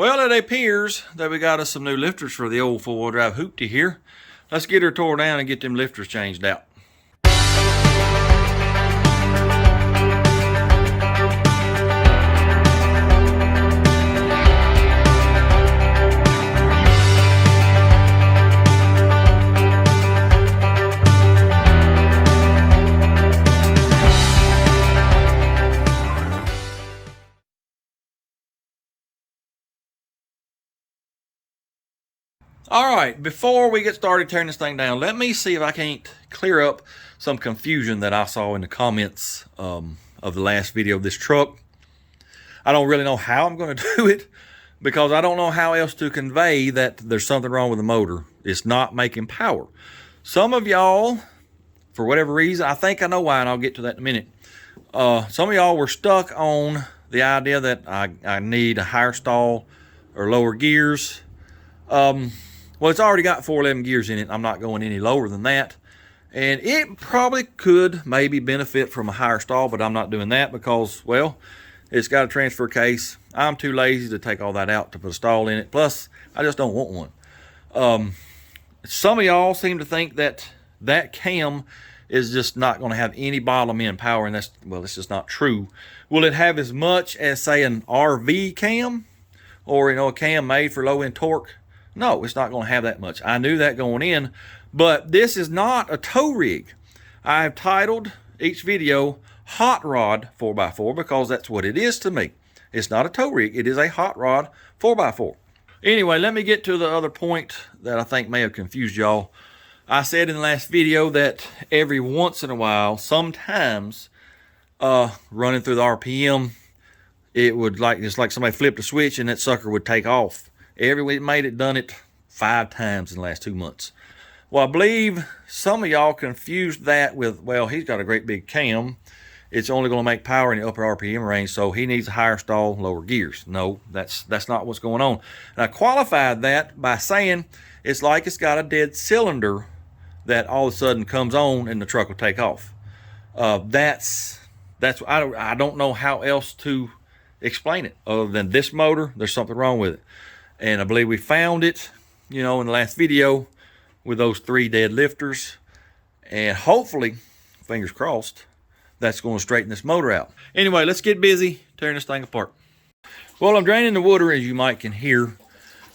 Well, it appears that we got us some new lifters for the old four-wheel drive Hoopty here. Let's get her tore down and get them lifters changed out. All right, before we get started tearing this thing down, let me see if I can't clear up some confusion that I saw in the comments of the last video of this truck. I don't really know how I'm going to do it because I don't know how else to convey that there's something wrong with the motor. It's not making power. Some of y'all, for whatever reason, I think I know why, and I'll get to that in a minute. Some of y'all were stuck on the idea that I need a higher stall or lower gears. Well, it's already got 411 gears in it. I'm not going any lower than that. And it probably could maybe benefit from a higher stall, but I'm not doing that because, well, it's got a transfer case. I'm too lazy to take all that out to put a stall in it. Plus, I just don't want one. Some of y'all seem to think that that cam is just not going to have any bottom end power, and that's, well, it's just not true. Will it have as much as, say, an RV cam or, you know, a cam made for low end torque? No, it's not going to have that much. I knew that going in, but this is not a tow rig. I've titled each video Hot Rod 4x4 because that's what it is to me. It's not a tow rig. It is a hot rod 4x4. Anyway, let me get to the other point that I think may have confused y'all. I said in the last video that every once in a while, sometimes running through the RPM, it would it's like somebody flipped a switch and that sucker would take off. Done it 5 times in the last 2 months. Well, I believe some of y'all confused that with, well, he's got a great big cam. It's only going to make power in the upper RPM range, so he needs a higher stall, lower gears. No, that's not what's going on. And I qualified that by saying it's like it's got a dead cylinder that all of a sudden comes on and the truck will take off. I don't know how else to explain it other than this motor, there's something wrong with it. And I believe we found it, you know, in the last video with those 3 dead lifters. And hopefully, fingers crossed, that's going to straighten this motor out. Anyway, let's get busy tearing this thing apart. Well, I'm draining the water, as you might can hear.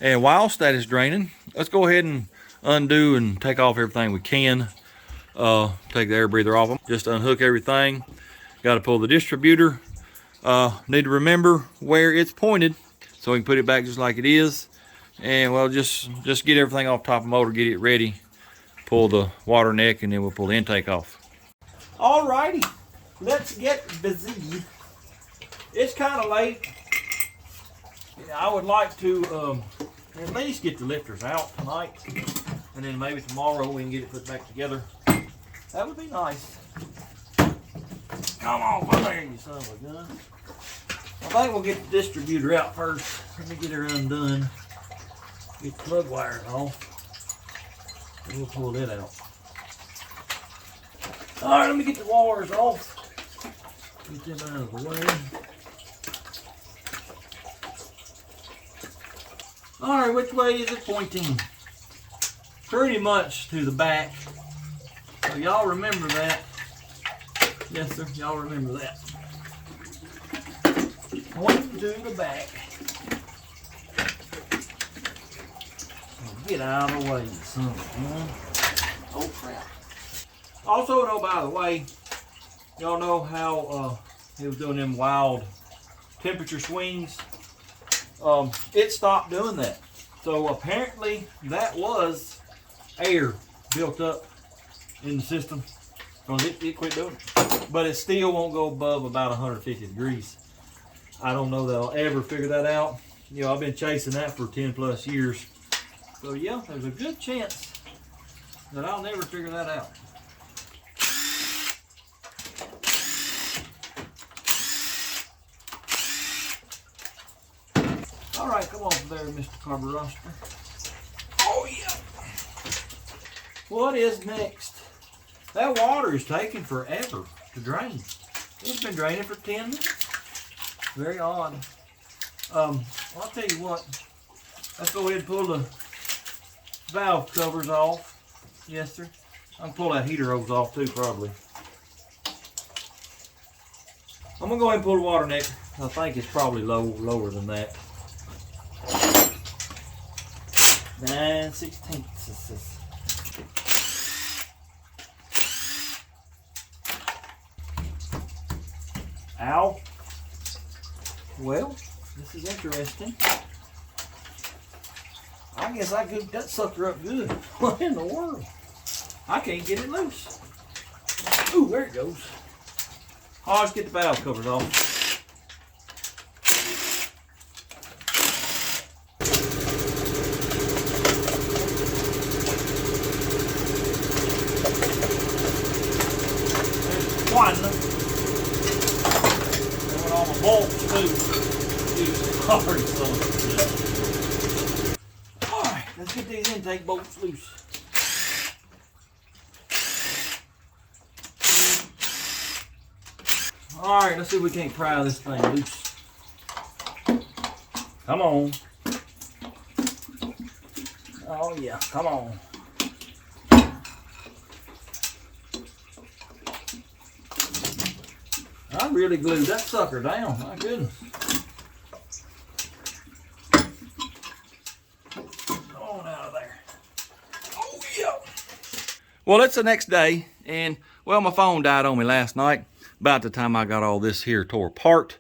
And whilst that is draining, let's go ahead and undo and take off everything we can. Take the air breather off them. Just unhook everything. Got to pull the distributor. Need to remember where it's pointed, so we can put it back just like it is. And well, just get everything off top of the motor, get it ready, pull the water neck, and then we'll pull the intake off. Alrighty, let's get busy. It's kind of late. I would like to at least get the lifters out tonight, and then maybe tomorrow we can get it put back together. That would be nice. Come on, there, you son of a gun. I think we'll get the distributor out first. Let me get her undone. Get the plug wires off. And we'll pull it out. Alright, let me get the wires off. Get them out of the way. Alright, which way is it pointing? Pretty much to the back. So y'all remember that. Yes, sir, y'all remember that. Pointing to the back. Get out of the way, you son of a gun. Oh crap. Also, know, by the way, y'all know how it was doing them wild temperature swings. It stopped doing that. So apparently that was air built up in the system. It quit doing it. But it still won't go above about 150 degrees. I don't know that I'll ever figure that out. You know, I've been chasing that for 10 plus years. So yeah, there's a good chance that I'll never figure that out. All right, come on there, Mr. Carburetor. Oh yeah. What is next? That water is taking forever to drain. It's been draining for 10 minutes. Very odd. I'll tell you what. Let's go ahead and pull the valve covers off. Yes, sir. I can pull that heater hose off too, probably. I'm gonna go ahead and pull the water neck. I think it's probably lower than that. 9/16. Ow. Well, this is interesting. I guess I gooped that sucker up good. What in the world? I can't get it loose. Ooh, there it goes. Oh, let's get the valve covers off. There's one. And with all the bolts too. Sorry, son. Alright, let's get these intake bolts loose. Alright, let's see if we can't pry this thing loose. Come on. Oh yeah, come on. I really glued that sucker down, my goodness. On out of there. Oh yeah. Well, it's the next day, and well, my phone died on me last night. About the time I got all this here tore apart.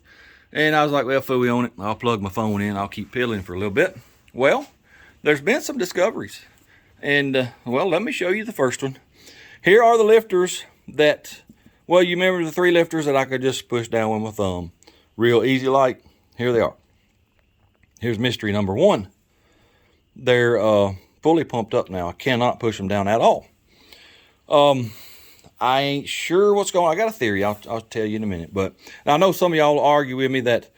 And I was like, well, phooey on it. I'll plug my phone in. I'll keep piddling for a little bit. Well, there's been some discoveries. And, well, let me show you the first one. Here are the lifters that, well, you remember the 3 lifters that I could just push down with my thumb. Real easy like. Here they are. Here's mystery number 1. They're fully pumped up now. I cannot push them down at all. I ain't sure what's going on. I got a theory. I'll tell you in a minute. But I know some of y'all argue with me that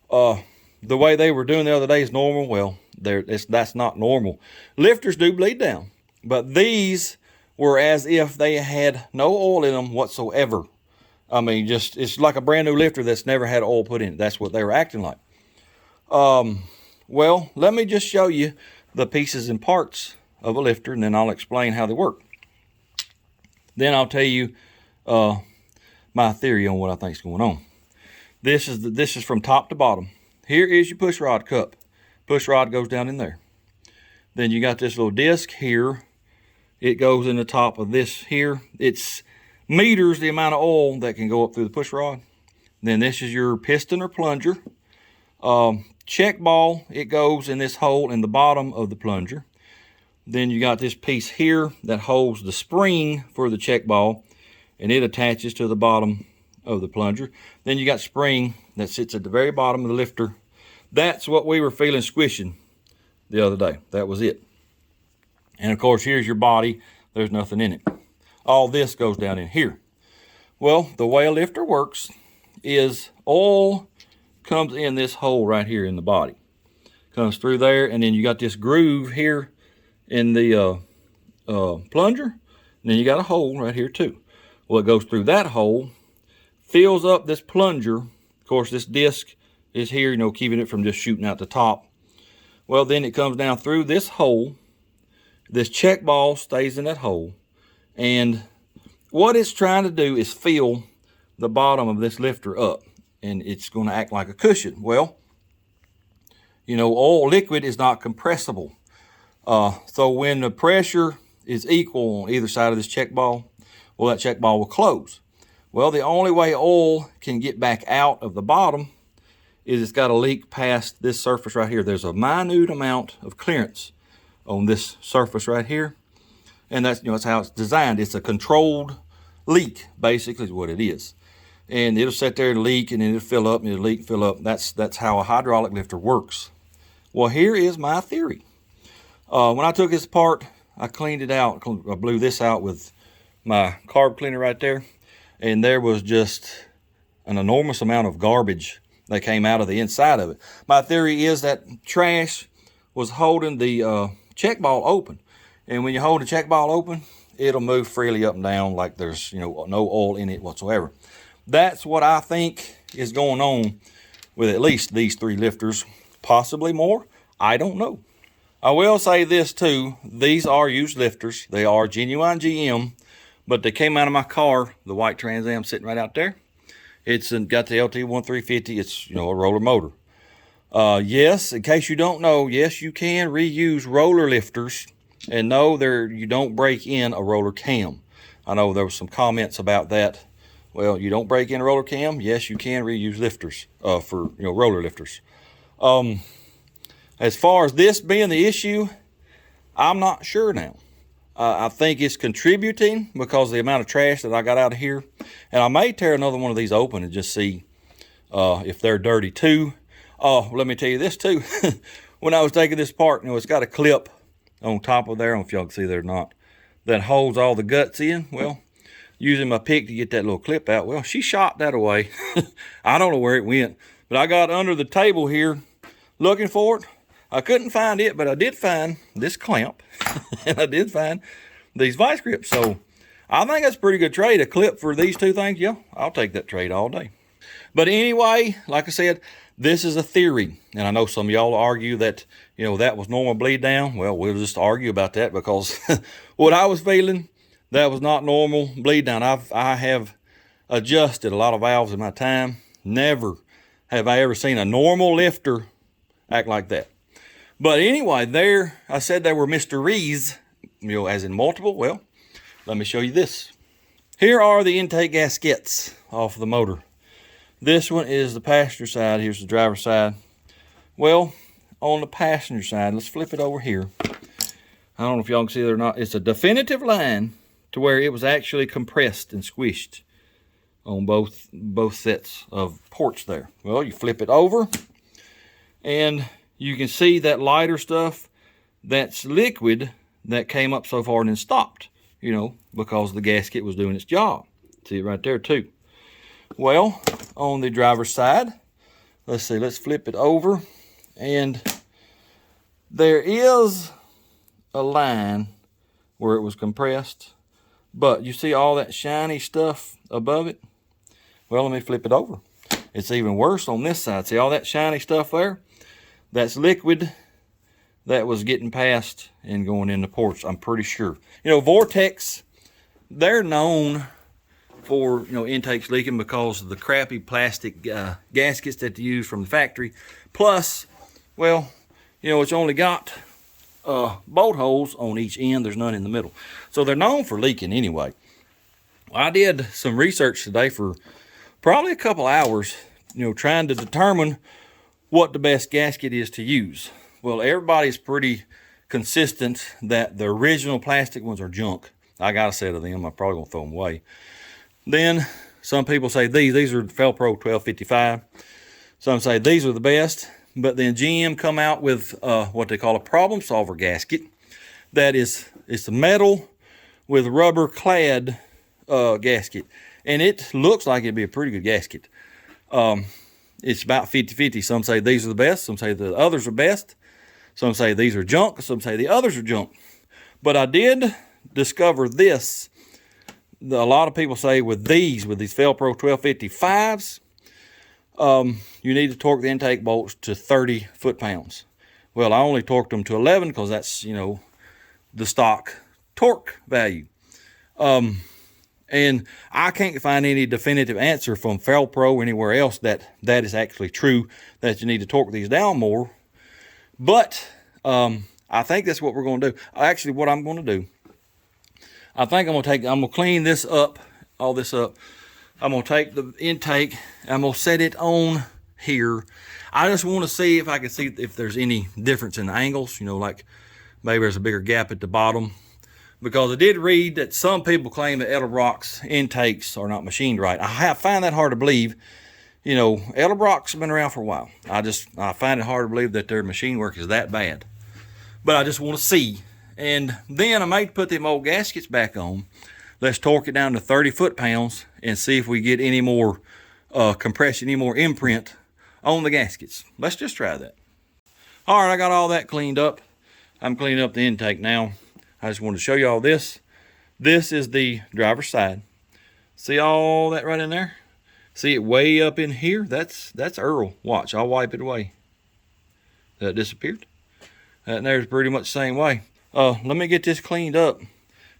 the way they were doing the other day is normal. Well, that's not normal. Lifters do bleed down. But these were as if they had no oil in them whatsoever. I mean, just it's like a brand new lifter that's never had oil put in it. That's what they were acting like. Well, let me just show you the pieces and parts of a lifter, and then I'll explain how they work. Then I'll tell you my theory on what I think is going on. This is from top to bottom. Here is your push rod cup. Push rod goes down in there. Then you got this little disc here. It goes in the top of this here. It's meters the amount of oil that can go up through the push rod. Then this is your piston or plunger. Check ball, it goes in this hole in the bottom of the plunger. Then you got this piece here that holds the spring for the check ball, and it attaches to the bottom of the plunger. Then you got spring that sits at the very bottom of the lifter. That's what we were feeling squishing the other day. That was it. And of course, here's your body. There's nothing in it. All this goes down in here. Well, the way a lifter works is oil comes in this hole right here in the body. Comes through there, and then you got this groove here in the plunger, and then you got a hole right here too. Well, it goes through that hole, fills up this plunger. Of course, this disc is here, you know, keeping it from just shooting out the top. Well, then it comes down through this hole. This check ball stays in that hole, and what it's trying to do is fill the bottom of this lifter up, and it's going to act like a cushion. Well, you know, oil liquid is not compressible. So when the pressure is equal on either side of this check ball, well, that check ball will close. Well, the only way oil can get back out of the bottom is it's got to leak past this surface right here. There's a minute amount of clearance on this surface right here, and that's, you know, that's how it's designed. It's a controlled leak, basically, is what it is. And it'll sit there and leak, and then it'll fill up, and it'll leak and fill up. That's how a hydraulic lifter works. Well, here is my theory. When I took this apart, I cleaned it out. I blew this out with my carb cleaner right there. And there was just an enormous amount of garbage that came out of the inside of it. My theory is that trash was holding the check ball open. And when you hold the check ball open, it'll move freely up and down like there's, you know, no oil in it whatsoever. That's what I think is going on with at least these 3 lifters. possibly more. I don't know. I will say this too. These are used lifters. They are genuine GM, but they came out of my car, the white Trans Am sitting right out there. It's got the LT1350. It's, you know, a roller motor. Yes, in case you don't know, yes, you can reuse roller lifters. And no, you don't break in a roller cam. I know there was some comments about that. Well, you don't break in a roller cam. Yes, you can reuse lifters for, you know, roller lifters. As far as this being the issue, I'm not sure now. I think it's contributing because of the amount of trash that I got out of here. And I may tear another one of these open and just see if they're dirty too. Let me tell you this too. When I was taking this apart, you know, it's got a clip on top of there. I don't know if y'all can see there or not. That holds all the guts in. Well, using my pick to get that little clip out. Well, she shot that away. I don't know where it went. But I got under the table here looking for it. I couldn't find it, but I did find this clamp. And I did find these vice grips. So I think that's a pretty good trade. A clip for these two things. Yeah, I'll take that trade all day. But anyway, like I said, this is a theory. And I know some of y'all argue that, you know, that was normal bleed down. Well, we'll just argue about that because what I was feeling, that was not normal bleed down. I have adjusted a lot of valves in my time. Never have I ever seen a normal lifter act like that. But anyway, there, I said there were mysteries, you know, as in multiple. Well, let me show you this. Here are the intake gaskets off the motor. This one is the passenger side. Here's the driver's side. Well, on the passenger side, let's flip it over here. I don't know if y'all can see it or not. It's a definitive line to where it was actually compressed and squished on both sets of ports there. Well, you flip it over and you can see that lighter stuff, that's liquid that came up so far and then stopped, you know, because the gasket was doing its job. See it right there too. Well, on the driver's side, let's see, let's flip it over. And there is a line where it was compressed, but you see all that shiny stuff above it? Well, let me flip it over. It's even worse on this side. See all that shiny stuff there? That's liquid that was getting past and going in the ports, I'm pretty sure. You know, Vortex, they're known for, you know, intakes leaking because of the crappy plastic gaskets that they use from the factory. Plus, well, you know, it's only got bolt holes on each end. There's none in the middle. So they're known for leaking anyway. I did some research today for probably a couple hours, you know, trying to determine what the best gasket is to use. Well, everybody's pretty consistent that the original plastic ones are junk. I got a set of them. I'm probably gonna throw them away. Then some people say these are Felpro 1255. Some say these are the best. But then GM come out with what they call a problem solver gasket. That is, it's a metal with rubber clad gasket. And it looks like it'd be a pretty good gasket. It's about 50-50. Some say these are the best. Some say the others are best. Some say these are junk. Some say the others are junk. But I did discover this. A lot of people say with these Felpro 1255s, you need to torque the intake bolts to 30 foot-pounds. Well, I only torqued them to 11 because that's, you know, the stock torque value. And I can't find any definitive answer from Felpro or anywhere else that is actually true, that you need to torque these down more. But I think that's what we're going to do. Actually, what I'm going to do, I think I'm going to clean this up, all this up. I'm going to take the intake, I'm going to set it on here. I just want to see if I can see if there's any difference in the angles, you know, like maybe there's a bigger gap at the bottom. Because I did read that some people claim that Edelbrock's intakes are not machined right. I find that hard to believe. You know, Edelbrock's been around for a while. I find it hard to believe that their machine work is that bad. But I just want to see. And then I might put them old gaskets back on. Let's torque it down to 30 foot-pounds and see if we get any more compression, any more imprint on the gaskets. Let's just try that. All right, I got all that cleaned up. I'm cleaning up the intake now. I just wanted to show you all this. This is the driver's side. See all that right in there? See it way up in here? That's Earl. Watch, I'll wipe it away. that disappeared. And there's pretty much the same way. Let me get this cleaned up.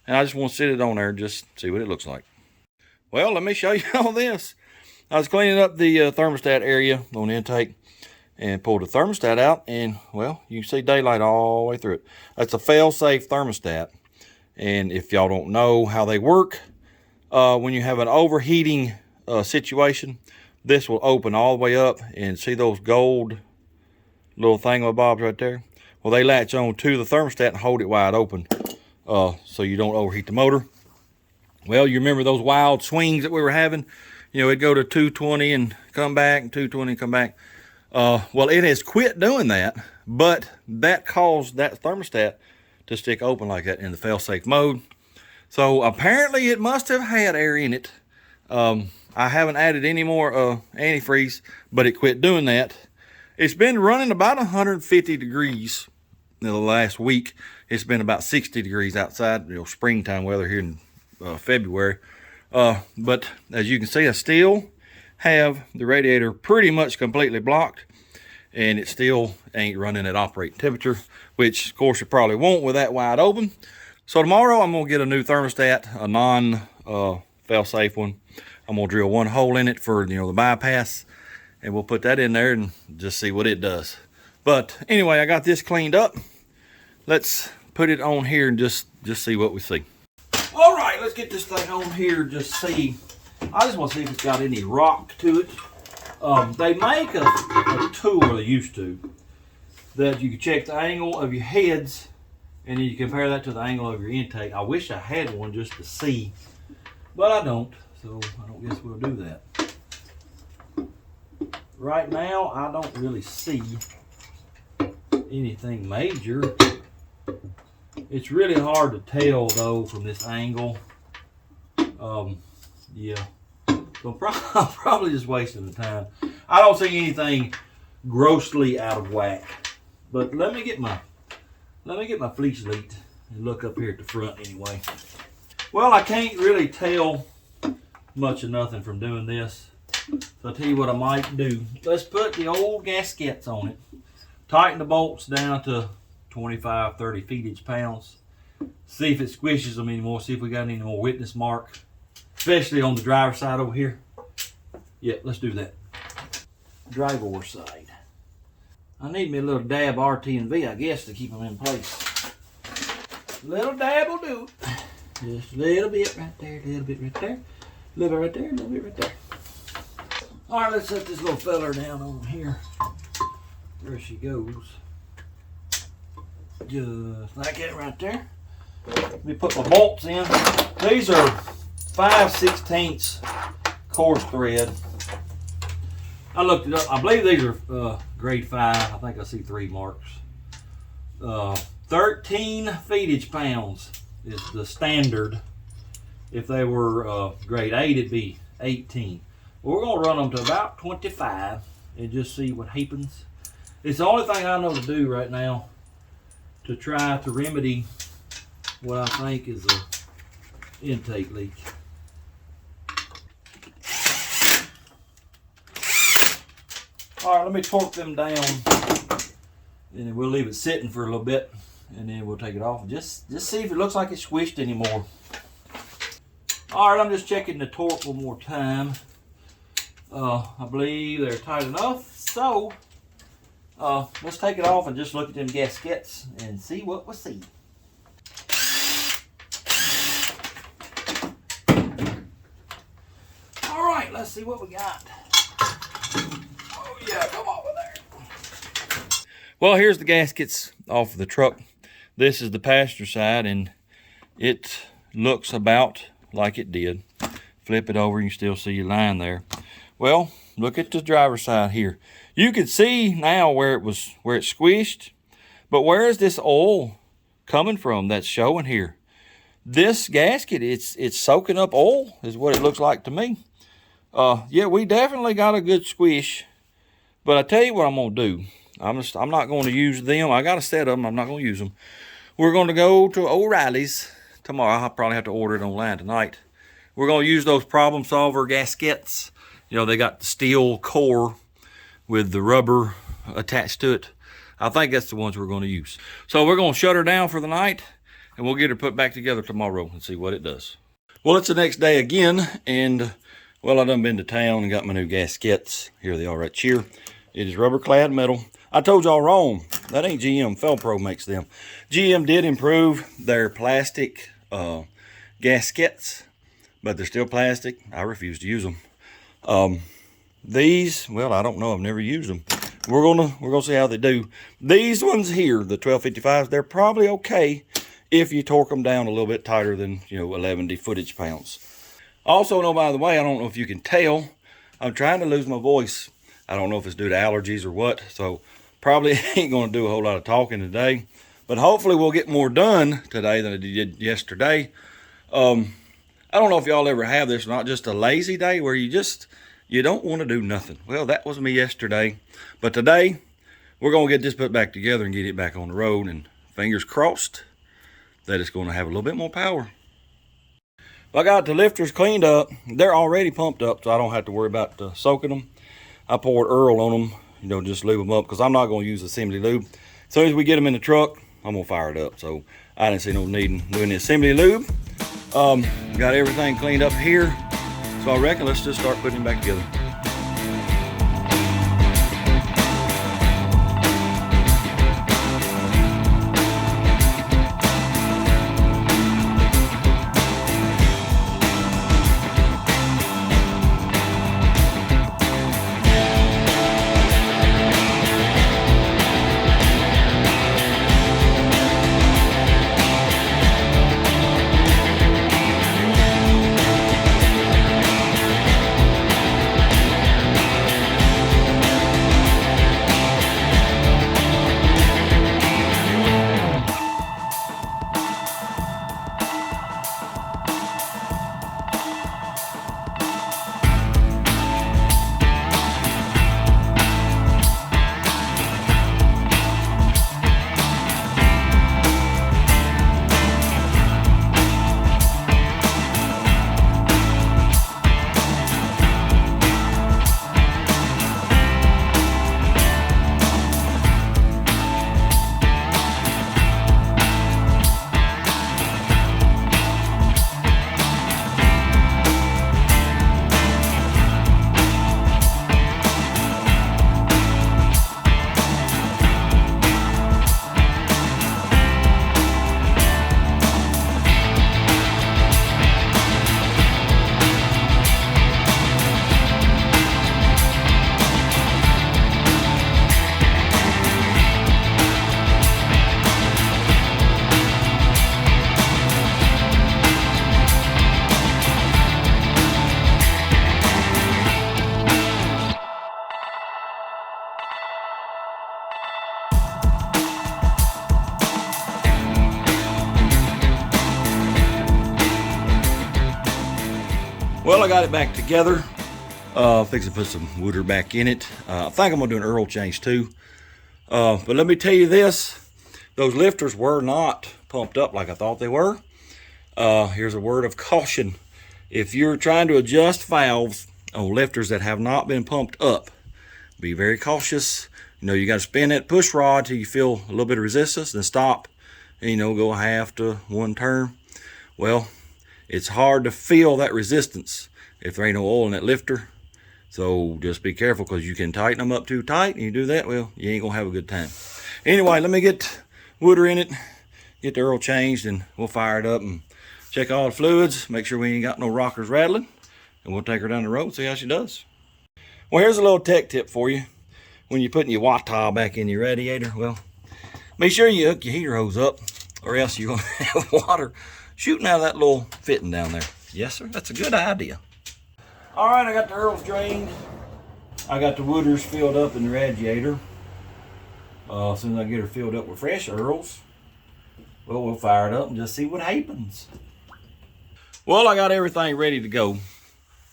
And I just want to sit it on there and just see what it looks like. Well, let me show you all this. I was cleaning up the thermostat area on the intake and pulled the thermostat out, and well, you can see daylight all the way through it. That's a fail-safe thermostat, and if y'all don't know how they work, when you have an overheating situation, this will open all the way up, and see those gold little thingamabobs right there? Well, they latch on to the thermostat and hold it wide open, so you don't overheat the motor. Well, you remember those wild swings that we were having? You know, it'd go to 220 and come back, and 220 and come back. Well, it has quit doing that, but that caused that thermostat to stick open like that in the fail-safe mode. So apparently it must have had air in it. I haven't added any more antifreeze, but it quit doing that. It's been running about 150 degrees in the last week. It's been about 60 degrees outside, you know, springtime weather here in February. But as you can see, I still have the radiator pretty much completely blocked, and it still ain't running at operating temperature, which of course it probably won't with that wide open. So tomorrow I'm gonna get a new thermostat, a non fail-safe one. I'm gonna drill one hole in it for, you know, the bypass, and we'll put that in there and just see what it does. But anyway, I got this cleaned up. Let's put it on here and just see what we see. All right, let's get this thing on here, just see. I just want to see if it's got any rock to it. They make a tool, or they used to, that you can check the angle of your heads, and then you compare that to the angle of your intake. I wish I had one just to see, but I don't, so I don't guess we'll do that. Right now, I don't really see anything major. It's really hard to tell though from this angle. Yeah, so I'm probably just wasting the time. I don't see anything grossly out of whack. But let me get my fleece lead and look up here at the front anyway. Well, I can't really tell much of nothing from doing this. So I'll tell you what I might do. Let's put the old gaskets on it. Tighten the bolts down to 25, 30 feetage pounds. See if it squishes them anymore. See if we got any more witness mark, especially on the driver's side over here. Yeah, let's do that. Driver side. I need me a little dab RT and V, I guess, to keep them in place. Little dab will do. Just a little bit right there, a little bit right there, a little bit right there, a little bit right there. All right, let's set this little feller down on here. There she goes. Just like that right there. Let me put my bolts in. These are 5/16 coarse thread. I looked it up. I believe these are grade 5. I think I see 3 marks. 13 feetage pounds is the standard. If they were grade 8, it'd be 18. Well, we're going to run them to about 25 and just see what happens. It's the only thing I know to do right now to try to remedy what I think is an intake leak. All right, let me torque them down, and then we'll leave it sitting for a little bit, and then we'll take it off and just see if it looks like it's squished anymore. All right, I'm just checking the torque one more time. I believe they're tight enough, so let's take it off and just look at them gaskets and see what we see. All right, let's see what we got. Oh yeah, come over there. Well, here's the gaskets off of the truck. This is the passenger side, and it looks about like it did. Flip it over, you can still see your line there. Well, look at the driver's side here. You can see now where it squished, but where is this oil coming from that's showing here? This gasket, it's soaking up oil, is what it looks like to me. Yeah, we definitely got a good squish, but I tell you what I'm gonna do. I'm not going to use them. I got a set of them. I'm not going to use them. We're going to go to O'Reilly's tomorrow. I'll probably have to order it online tonight. We're going to use those problem solver gaskets. You know, they got the steel core with the rubber attached to it. I think that's the ones we're going to use. So we're going to shut her down for the night, and we'll get her put back together tomorrow and see what it does. Well, it's the next day again, and well, I done been to town and got my new gaskets. Here they are right here. It is rubber clad metal. I told y'all wrong. That ain't GM. Felpro makes them. GM did improve their plastic gaskets, but they're still plastic. I refuse to use them. These, well, I don't know. I've never used them. We're gonna see how they do. These ones here, the 1255s, they're probably okay if you torque them down a little bit tighter than 11 footage pounds. Also, no, by the way, I don't know if you can tell, I'm trying to lose my voice. I don't know if it's due to allergies or what, so probably ain't going to do a whole lot of talking today. But hopefully we'll get more done today than I did yesterday. I don't know if y'all ever have this, not just a lazy day where you don't want to do nothing. Well, that was me yesterday. But today, we're going to get this put back together and get it back on the road. And fingers crossed that it's going to have a little bit more power. I got the lifters cleaned up. They're already pumped up, so I don't have to worry about soaking them. I poured Earl on them, just lube them up, because I'm not going to use assembly lube. As soon as we get them in the truck, I'm going to fire it up. So I didn't see no need in doing the assembly lube. Got everything cleaned up here. So I reckon let's just start putting them back together. Well, I got it back together. Fixing to put some water back in it. I think I'm gonna do an Earl change too. But let me tell you this, those lifters were not pumped up like I thought they were. Here's a word of caution. If you're trying to adjust valves on lifters that have not been pumped up, be very cautious. You got to spin that push rod till you feel a little bit of resistance, then stop, and go half to one turn. Well, it's hard to feel that resistance if there ain't no oil in that lifter. So just be careful, because you can tighten them up too tight, and you do that, well, you ain't gonna have a good time. Anyway, let me get water in it, get the Earl changed, and we'll fire it up and check all the fluids, make sure we ain't got no rockers rattling, and we'll take her down the road and see how she does. Well, here's a little tech tip for you. When you're putting your watt tile back in your radiator, well, make sure you hook your heater hose up, or else you're gonna have water shooting out of that little fitting down there. Yes, sir, that's a good idea. All right, I got the Earls drained. I got the wooders filled up in the radiator. As soon as I get her filled up with fresh Earls, well, we'll fire it up and just see what happens. Well, I got everything ready to go.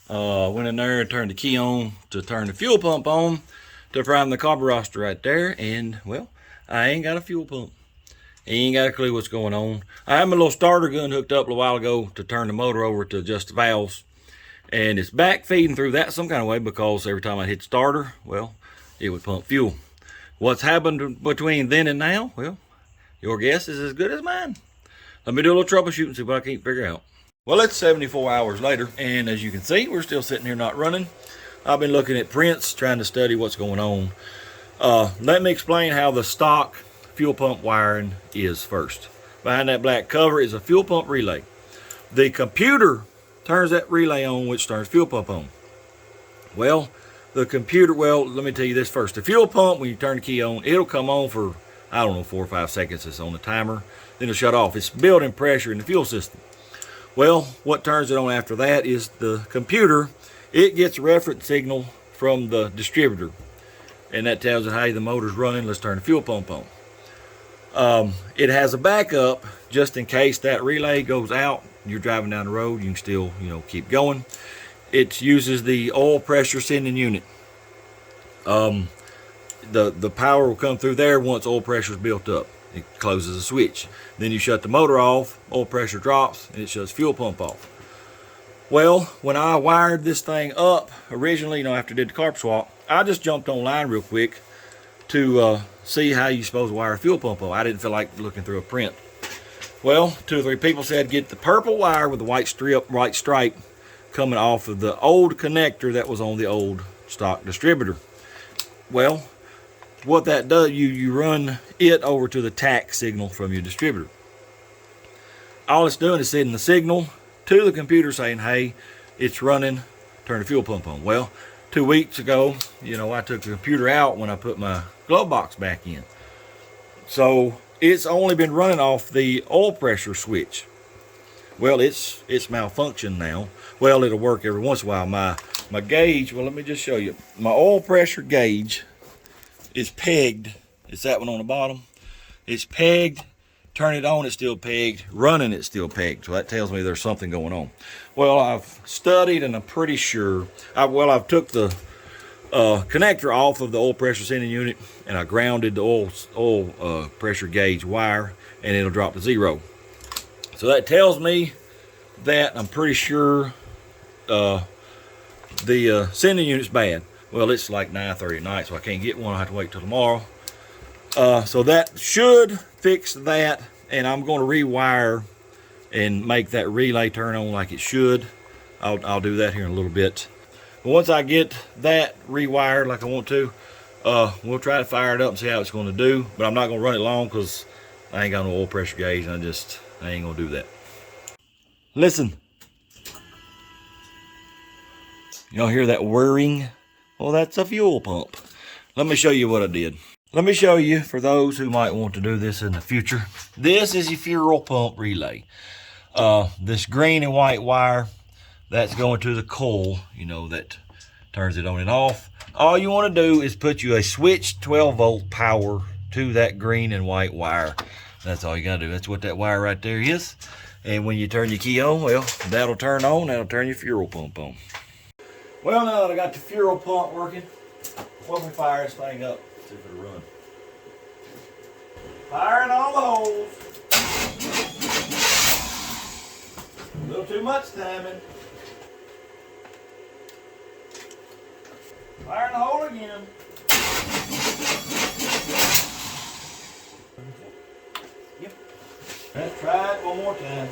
Went in there and turned the key on to turn the fuel pump on to prime the carburetor right there, and well, I ain't got a fuel pump. Ain't got a clue what's going on. I had my little starter gun hooked up a while ago to turn the motor over to adjust the valves, and it's back feeding through that some kind of way, because every time I hit starter, well, it would pump fuel. What's happened between then and now? Well, your guess is as good as mine. Let me do a little troubleshooting and see what I can't figure out. Well, it's 74 hours later, and as you can see, we're still sitting here not running. I've been looking at prints, trying to study what's going on. Let me explain how the stock fuel pump wiring is first. Behind that black cover is a fuel pump relay. The computer turns that relay on, which turns fuel pump on. Well, the computer, well, let me tell you this first. The fuel pump, when you turn the key on, it'll come on for, I don't know, 4 or 5 seconds. It's on the timer. Then it'll shut off. It's building pressure in the fuel system. Well, what turns it on after that is the computer. It gets a reference signal from the distributor, and that tells it, hey, the motor's running, let's turn the fuel pump on. It has a backup just in case that relay goes out. You're driving down the road, you can still, keep going. It uses the oil pressure sending unit. The power will come through there once oil pressure is built up. It closes a switch. Then you shut the motor off, oil pressure drops, and it shuts fuel pump off. Well, when I wired this thing up originally, after I did the carb swap, I just jumped online real quick to see how you're supposed to wire a fuel pump up. I didn't feel like looking through a print. Well, 2 or 3 people said get the purple wire with the white stripe coming off of the old connector that was on the old stock distributor. Well, what that does, you run it over to the TAC signal from your distributor. All it's doing is sending the signal to the computer saying, hey, it's running, turn the fuel pump on. Well, 2 weeks ago, I took the computer out when I put my glove box back in. So it's only been running off the oil pressure switch. Well, it's malfunctioned now. Well, it'll work every once in a while. My gauge, well, let me just show you. My oil pressure gauge is pegged. It's that one on the bottom. It's pegged. Turn it on, it's still pegged. Running, it's still pegged. So that tells me there's something going on. Well, I've studied and I'm pretty sure. I've took the connector off of the oil pressure sending unit, and I grounded the oil pressure gauge wire, and it'll drop to 0. So that tells me that I'm pretty sure the sending unit's bad. Well, it's like 9:30 at night, so I can't get one. I have to wait till tomorrow. So that should fix that, and I'm going to rewire and make that relay turn on like it should. I'll do that here in a little bit. But once I get that rewired like I want to, we'll try to fire it up and see how it's going to do. But I'm not going to run it long because I ain't got no oil pressure gauge, and I ain't going to do that. Listen. Y'all hear that whirring? Well, that's a fuel pump. Let me show you what I did. Let me show you, for those who might want to do this in the future. This is your fuel pump relay. This green and white wire, that's going to the coil, that turns it on and off. All you want to do is put you a switch 12-volt power to that green and white wire. That's all you got to do. That's what that wire right there is. And when you turn your key on, well, that'll turn on. That'll turn your fuel pump on. Well, now that I got the fuel pump working, let me fire this thing up. See if it'll run. Firing all the holes. A little too much timing. Firing the hole again. Yep. Let's try it one more time.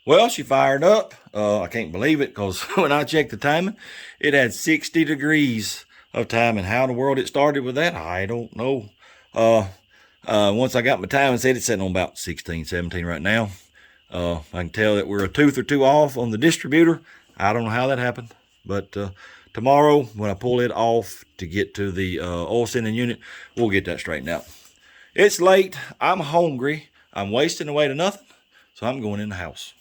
Well, she fired up. I can't believe it, because when I checked the timing, it had 60 degrees of timing. How in the world it started with that, I don't know. Once I got my timing set, it's sitting on about 16, 17 right now. I can tell that we're a tooth or two off on the distributor. I don't know how that happened, but tomorrow when I pull it off to get to the oil sending unit, we'll get that straightened out. It's late. I'm hungry. I'm wasting away to nothing, so I'm going in the house.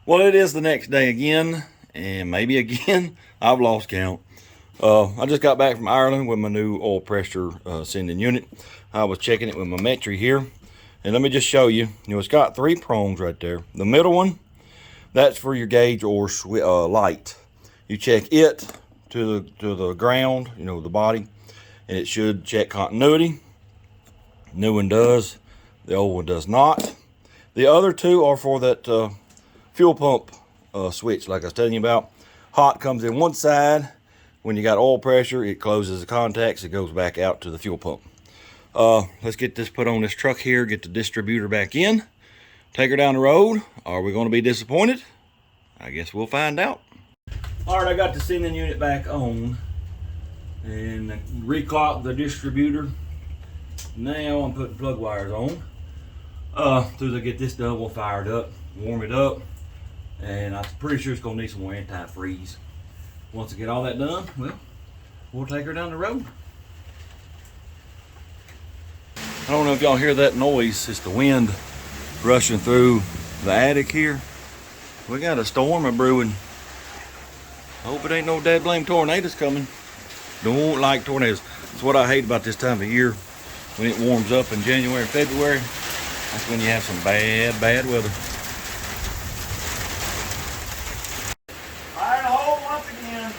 Well, it is the next day again, and maybe again. I've lost count. I just got back from Ireland with my new oil pressure sending unit. I was checking it with my Metri here, and let me just show you. It's got 3 prongs right there. The middle one, that's for your gauge or light. You check it to the ground, the body, and it should check continuity. New one does, the old one does not. The other 2 are for that fuel pump switch, like I was telling you about. Hot comes in one side. When you got oil pressure, it closes the contacts. It goes back out to the fuel pump. Let's get this put on this truck here, get the distributor back in, take her down the road. Are we going to be disappointed? I guess we'll find out. All right, I got the sending unit back on and reclocked the distributor. Now I'm putting plug wires on. As soon as I get this done, we'll fire it up, warm it up, and I'm pretty sure it's going to need some more antifreeze. Once I get all that done, well, we'll take her down the road. I don't know if y'all hear that noise. It's the wind rushing through the attic here. We got a storm a brewing. I hope it ain't no dead blame tornadoes coming. Don't like tornadoes. That's what I hate about this time of year. When it warms up in January and February, that's when you have some bad weather. Fire in the hole once again.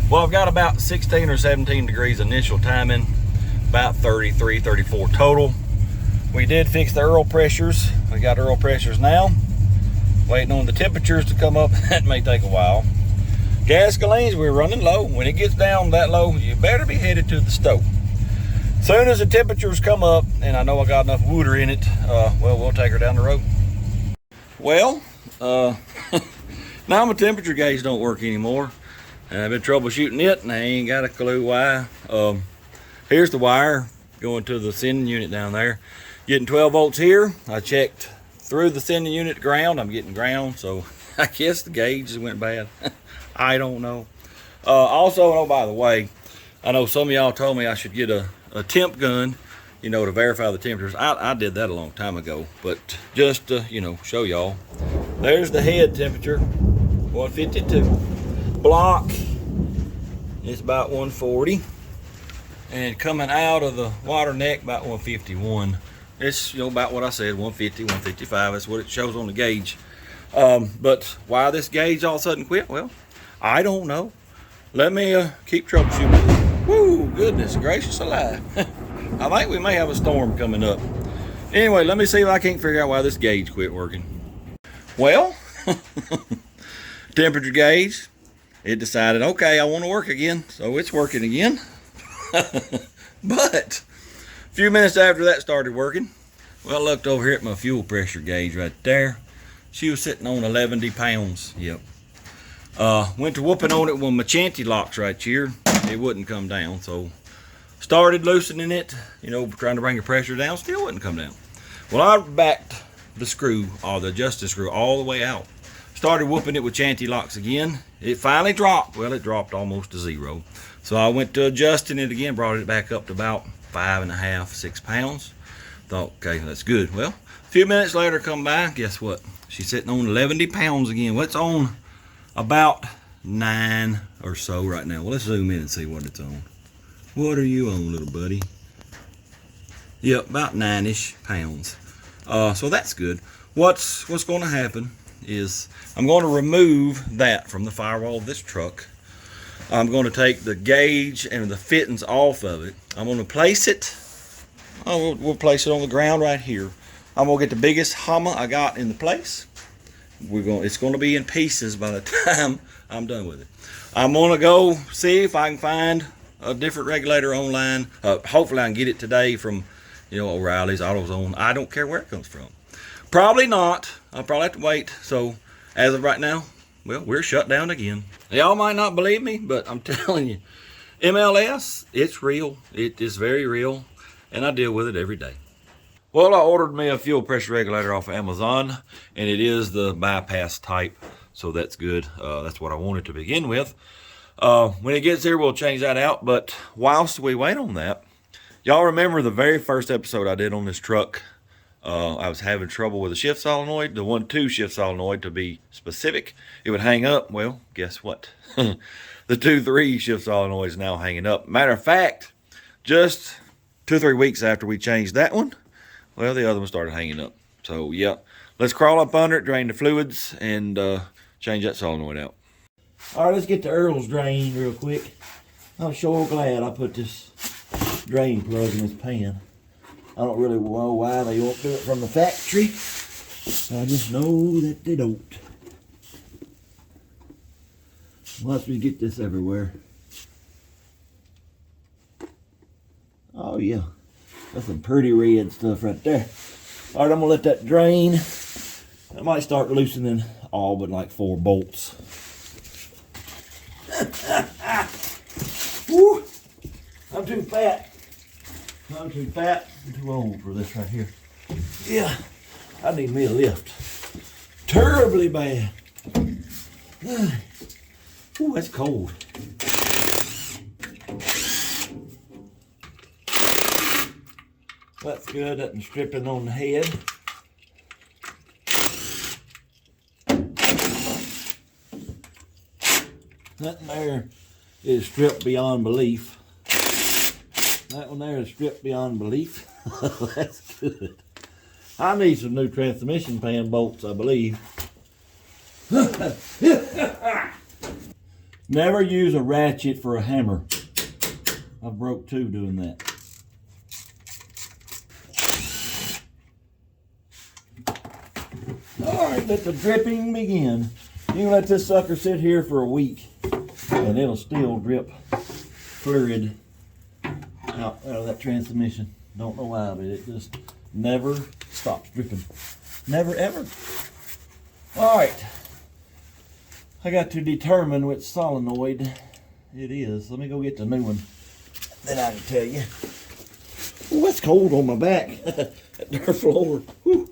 Well, I've got about 16 or 17 degrees initial timing, about 33, 34 total. We did fix the oil pressures. We got oil pressures now. Waiting on the temperatures to come up. That may take a while. Gasolines, we're running low. When it gets down that low, you better be headed to the stove. Soon as the temperatures come up, and I know I got enough water in it, well, we'll take her down the road. Well, now my temperature gauge don't work anymore. And I've been troubleshooting it, and I ain't got a clue why. Here's the wire going to the sending unit down there. Getting 12 volts here. I checked through the sending unit to ground. I'm getting ground, so I guess the gauge just went bad. I don't know. Also, oh, by the way, I know some of y'all told me I should get a temp gun, to verify the temperatures. I did that a long time ago, but just to, show y'all. There's the head temperature, 152. Block, it's about 140, and coming out of the water neck about 151. It's about what I said, 150, 155. That's what it shows on the gauge. But why this gauge all of a sudden quit? Well, I don't know. Let me keep troubleshooting. Woo, goodness gracious alive. I think we may have a storm coming up. Anyway, let me see if I can't figure out why this gauge quit working. Well, temperature gauge. It decided, okay, I want to work again, so it's working again. But a few minutes after that started working, well, I looked over here at my fuel pressure gauge right there. She was sitting on 11 pounds. Yep. Went to whooping on it with my chanty locks right here. It wouldn't come down, so started loosening it, trying to bring the pressure down. Still wouldn't come down. Well, I backed the screw, or the adjusting screw, all the way out. Started whooping it with chanty locks again. It finally dropped. Well, it dropped almost to 0. So I went to adjusting it again, brought it back up to about 5.5, 6 pounds. Thought, okay, that's good. Well, a few minutes later, come by, guess what? She's sitting on 11 pounds again. Well, it's on about 9 or so right now. Well, let's zoom in and see what it's on. What are you on, little buddy? Yep, about 9-ish pounds. So that's good. What's going to happen is I'm going to remove that from the firewall of this truck. I'm going to take the gauge and the fittings off of it. I'm going to place it. We'll place it on the ground right here. I'm going to get the biggest hammer I got in the place. It's going to be in pieces by the time I'm done with it. I'm going to go see if I can find a different regulator online. Hopefully I can get it today from, O'Reilly's, AutoZone. I don't care where it comes from. Probably not. I'll probably have to wait. So as of right now, well, we're shut down again. Y'all might not believe me, but I'm telling you, MLS, it's real. It is very real, and I deal with it every day. Well, I ordered me a fuel pressure regulator off of Amazon, and it is the bypass type, so that's good. That's what I wanted to begin with. When it gets here, we'll change that out, but whilst we wait on that, y'all remember the very first episode I did on this truck? I was having trouble with the shift solenoid, the 1-2 shift solenoid to be specific. It would hang up. Well, guess what? The 2-3 shift solenoid is now hanging up. Matter of fact, just 2 or 3 weeks after we changed that one, well, the other one started hanging up. So, yeah, let's crawl up under it, drain the fluids, and change that solenoid out. All right, let's get the Earl's drained real quick. I'm sure glad I put this drain plug in this pan. I don't really know why they won't do it from the factory. I just know that they don't. Once we get this everywhere. Oh yeah, that's some pretty red stuff right there. All right, I'm gonna let that drain. I might start loosening all but like 4 bolts. Woo! I'm too fat. I'm too fat and too old for this right here. Yeah, I need me a lift. Terribly bad. Ooh, that's cold. That's good. That's stripping on the head. That there is stripped beyond belief. That one there is stripped beyond belief. That's good. I need some new transmission pan bolts, I believe. Never use a ratchet for a hammer. I broke 2 doing that. All right, let the dripping begin. You can let this sucker sit here for a week, and it'll still drip fluid out of that transmission. Don't know why, but it just never stops dripping. Never ever. All right. I got to determine which solenoid it is. Let me go get the new one. Then I can tell you. Ooh, that's cold on my back. That dirt floor. Whew.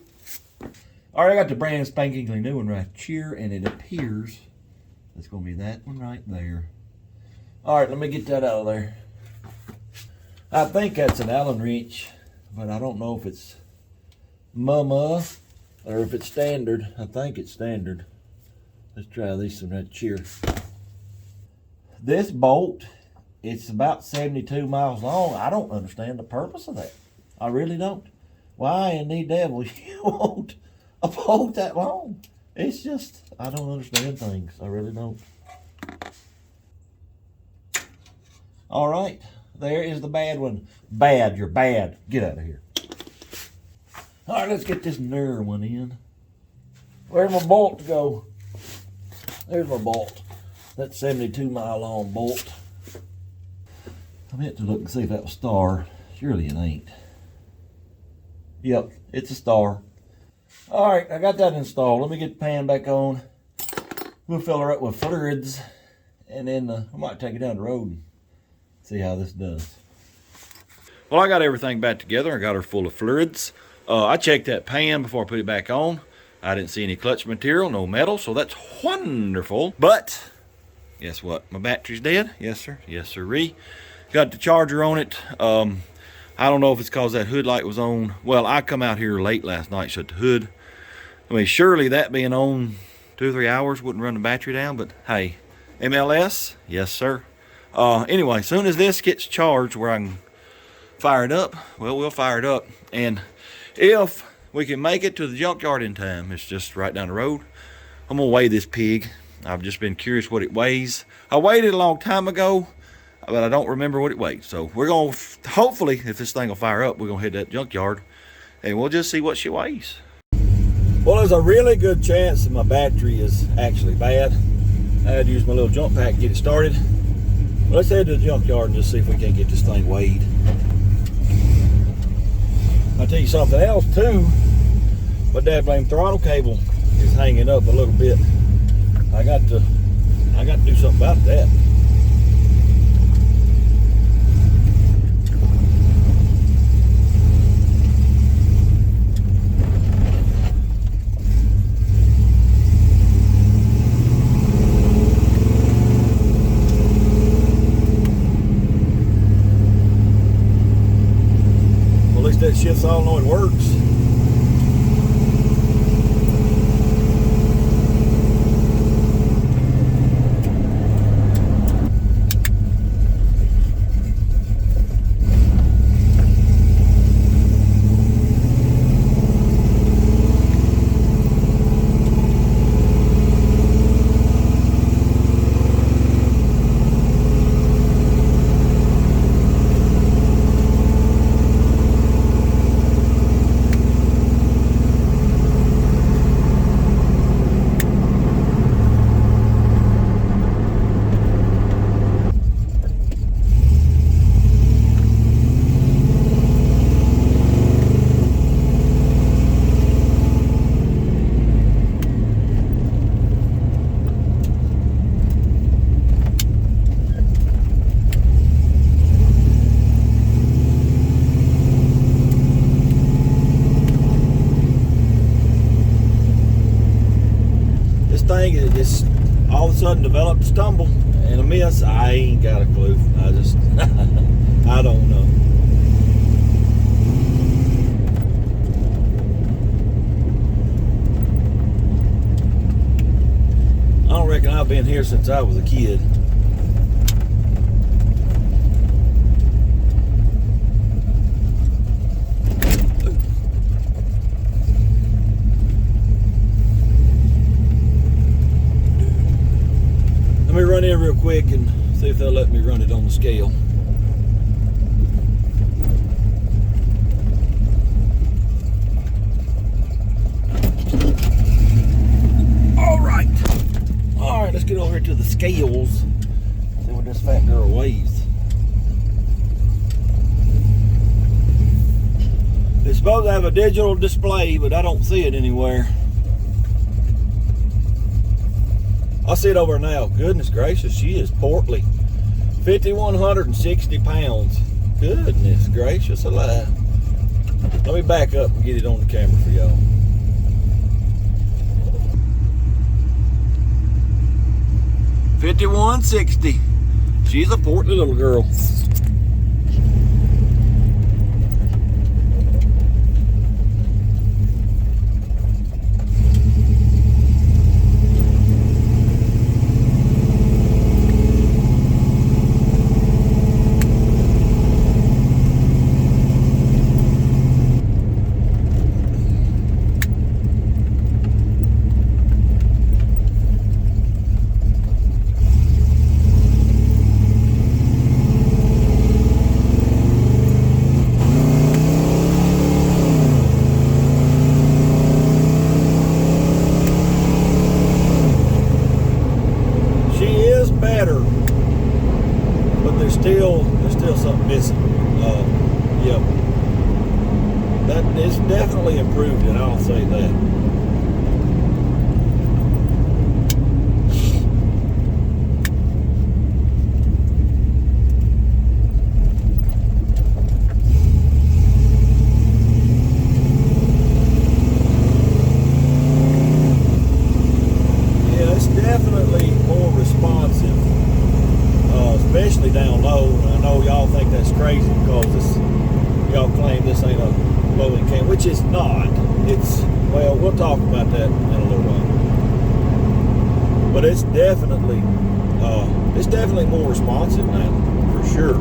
All right, I got the brand spankingly new one right here, and it appears it's going to be that one right there. All right, let me get that out of there. I think that's an Allen wrench, but I don't know if it's MO or if it's standard. I think it's standard. Let's try this one right here. This bolt, it's about 72 miles long. I don't understand the purpose of that. I really don't. Why in the devil you want a bolt that long? It's just, I don't understand things. I really don't. All right. There is the bad one. Bad, you're bad. Get out of here. All right, let's get this newer one in. Where's my bolt go? There's my bolt. That 72-mile long bolt. I meant to look and see if that was star. Surely it ain't. Yep, it's a star. All right, I got that installed. Let me get the pan back on. We'll fill her up with fluids, and then I might take it down the road and see how this does. Well, I got everything back together. I got her full of fluids. I checked that pan before I put it back on. I didn't see any clutch material, no metal, so that's wonderful. But Guess what? My battery's dead. Yes, sir. Yes, sirree. Got the charger on it. I don't know if it's because that hood light was on. Well, I come out here late last night, shut the hood. I mean, surely that being on 2 or 3 hours wouldn't run the battery down, but hey, MLS, yes, sir. Anyway, as soon as this gets charged where I can fire it up, well, we'll fire it up. And if we can make it to the junkyard in time, it's just right down the road, I'm gonna weigh this pig. I've just been curious what it weighs. I weighed it a long time ago, but I don't remember what it weighed. So we're gonna, hopefully, if this thing will fire up, we're gonna hit that junkyard and we'll just see what she weighs. Well, there's a really good chance that my battery is actually bad. I had to use my little jump pack to get it started. Well, let's head to the junkyard and just see if we can't get this thing weighed. I'll tell you something else too. My dad blame throttle cable is hanging up a little bit. I got to do something about that. Well, at least that shift solenoid works. Thing it just all of a sudden developed a stumble and a miss. I ain't got a clue. I just I don't know. I don't reckon I've been here since I was a kid. Let me run in real quick and see if they'll let me run it on the scale. All right, let's get over here to the scales. See what this fat girl weighs. It's supposed to have a digital display, but I don't see it anywhere. I see it over now. Goodness gracious, she is portly. 5,160 pounds. Goodness gracious alive. Let me back up and get it on the camera for y'all. $51.60. She's a portly little girl. There's still something missing. Yep. That is definitely improved, and I'll say that. Yeah, it's definitely more responsive. ain't a low-end cam, which it's not. It's, well, we'll talk about that in a little while. But it's definitely more responsive now, for sure.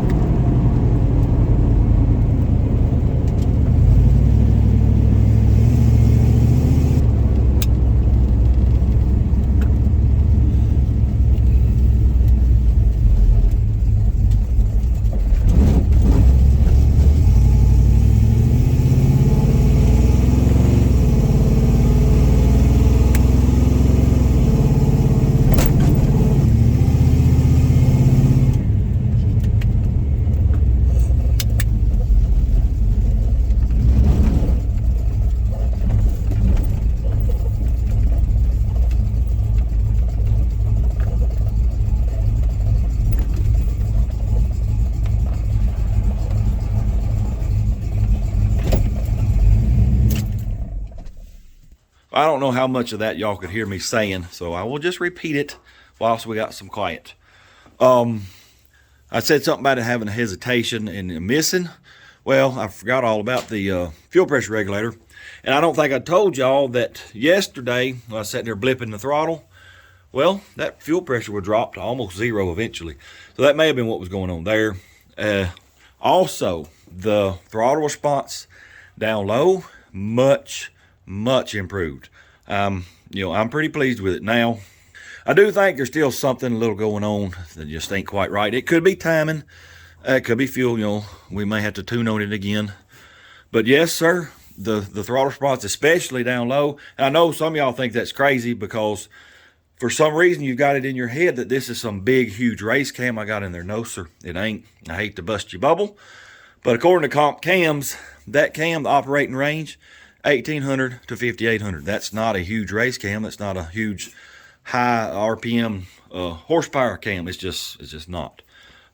I don't know how much of that y'all could hear me saying, so I will just repeat it whilst we got some quiet. I said something about it having a hesitation and missing. Well, I forgot all about the fuel pressure regulator. And I don't think I told y'all that yesterday, when I was sitting there blipping the throttle, well, that fuel pressure would drop to almost zero eventually. So that may have been what was going on there. Also, the throttle response down low, much improved. I'm pretty pleased with it. Now, I do think there's still something a little going on that just ain't quite right. It could be timing, it could be fuel. We may have to tune on it again. But yes, sir, the throttle response, especially down low. And I know some of y'all think that's crazy because for some reason you've got it in your head that this is some big, huge race cam I got in there. No, sir, it ain't. I hate to bust your bubble, but according to Comp Cams, that cam, the operating range, 1800 to 5800. That's not a huge race cam. That's not a huge high RPM horsepower cam. It's just not.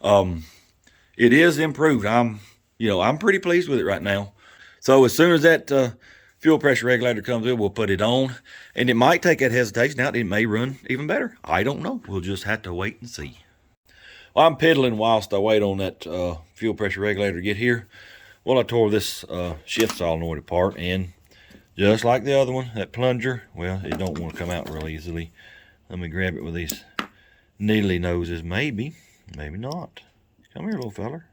It is improved. I'm pretty pleased with it right now. So as soon as that fuel pressure regulator comes in, we'll put it on, and it might take that hesitation out. It may run even better. I don't know. We'll just have to wait and see. Well, I'm piddling whilst I wait on that fuel pressure regulator to get here. Well, I tore this shift solenoid apart, and just like the other one, that plunger, well, it don't want to come out real easily. Let me grab it with these needly noses. Maybe not. Come here, little feller.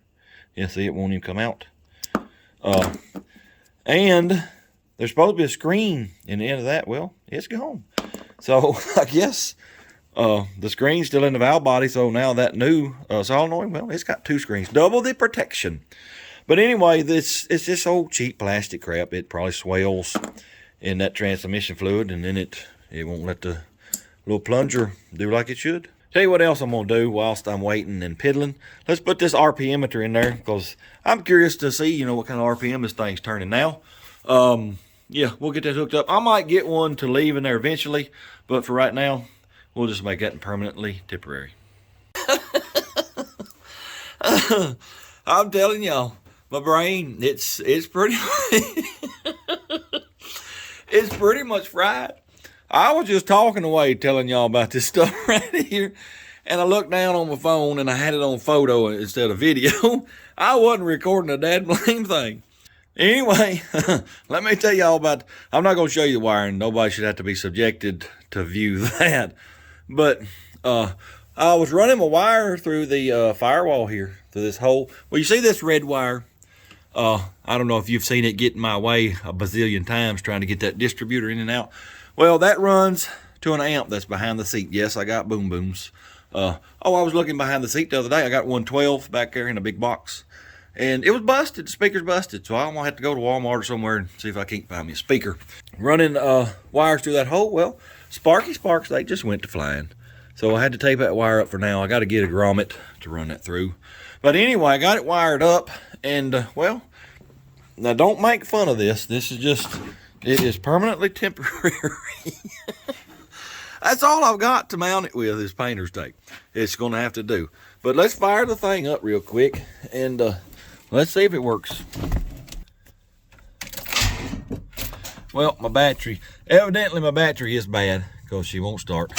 Yeah, see, it won't even come out. And there's supposed to be a screen in the end of that. Well, it's gone. So I guess the screen's still in the valve body. So now that new solenoid, well, it's got two screens, double the protection. But anyway, it's this old cheap plastic crap. It probably swells in that transmission fluid, and then it won't let the little plunger do like it should. Tell you what else I'm gonna do whilst I'm waiting and piddling. Let's put this RPM-meter in there because I'm curious to see, what kind of RPM this thing's turning now. Yeah, we'll get that hooked up. I might get one to leave in there eventually, but for right now, we'll just make that permanently temporary. I'm telling y'all, my brain, it's pretty it's pretty much fried. I was just talking away telling y'all about this stuff right here, and I looked down on my phone and I had it on photo instead of video. I wasn't recording a dad blame thing. Anyway, let me tell y'all about, I'm not going to show you the wiring. Nobody should have to be subjected to view that. But I was running my wire through the firewall here, through this hole. Well, you see this red wire? I don't know if you've seen it get in my way a bazillion times trying to get that distributor in and out. Well, that runs to an amp that's behind the seat. Yes, I got boom booms. I was looking behind the seat the other day. I got 112 back there in a big box. And it was busted. The speaker's busted. So I'm going to have to go to Walmart or somewhere and see if I can't find me a speaker. Running wires through that hole. Well, Sparky Sparks, they just went to flying. So I had to tape that wire up for now. I got to get a grommet to run that through. But anyway, I got it wired up. And, well, now don't make fun of this. This is just, it is permanently temporary. That's all I've got to mount it with is painter's tape. It's going to have to do. But let's fire the thing up real quick. And, let's see if it works. Well, my battery, evidently my battery is bad because she won't start.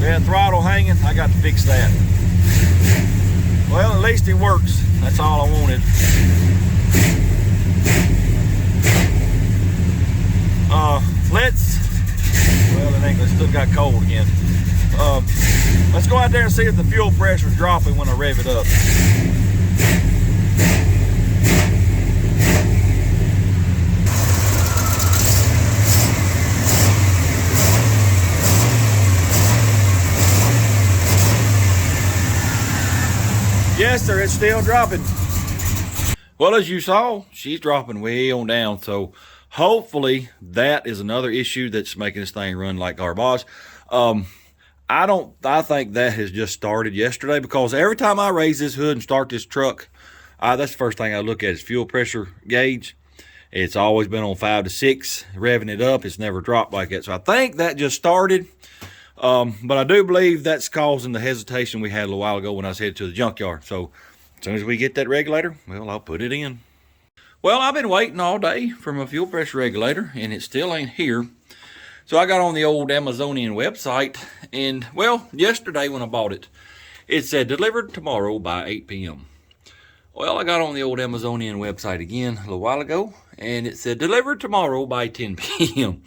Yeah, throttle hanging, I got to fix that. Well, at least it works. That's all I wanted. It still got cold again. Let's go out there and see if the fuel pressure is dropping when I rev it up. Yes, sir, it's still dropping. Well, as you saw, she's dropping way on down, so hopefully that is another issue that's making this thing run like garbage. I think that has just started yesterday, because every time I raise this hood and start this truck, that's the first thing I look at is fuel pressure gauge. It's always been on 5 to 6, revving it up. It's never dropped like that. So I think that just started. But I do believe that's causing the hesitation we had a little while ago when I was headed to the junkyard. So as soon as we get that regulator, well, I'll put it in. Well, I've been waiting all day for my fuel pressure regulator, and it still ain't here. So I got on the old Amazonian website, and well, yesterday when I bought it, it said delivered tomorrow by 8 p.m. Well, I got on the old Amazonian website again a little while ago, and it said delivered tomorrow by 10 p.m.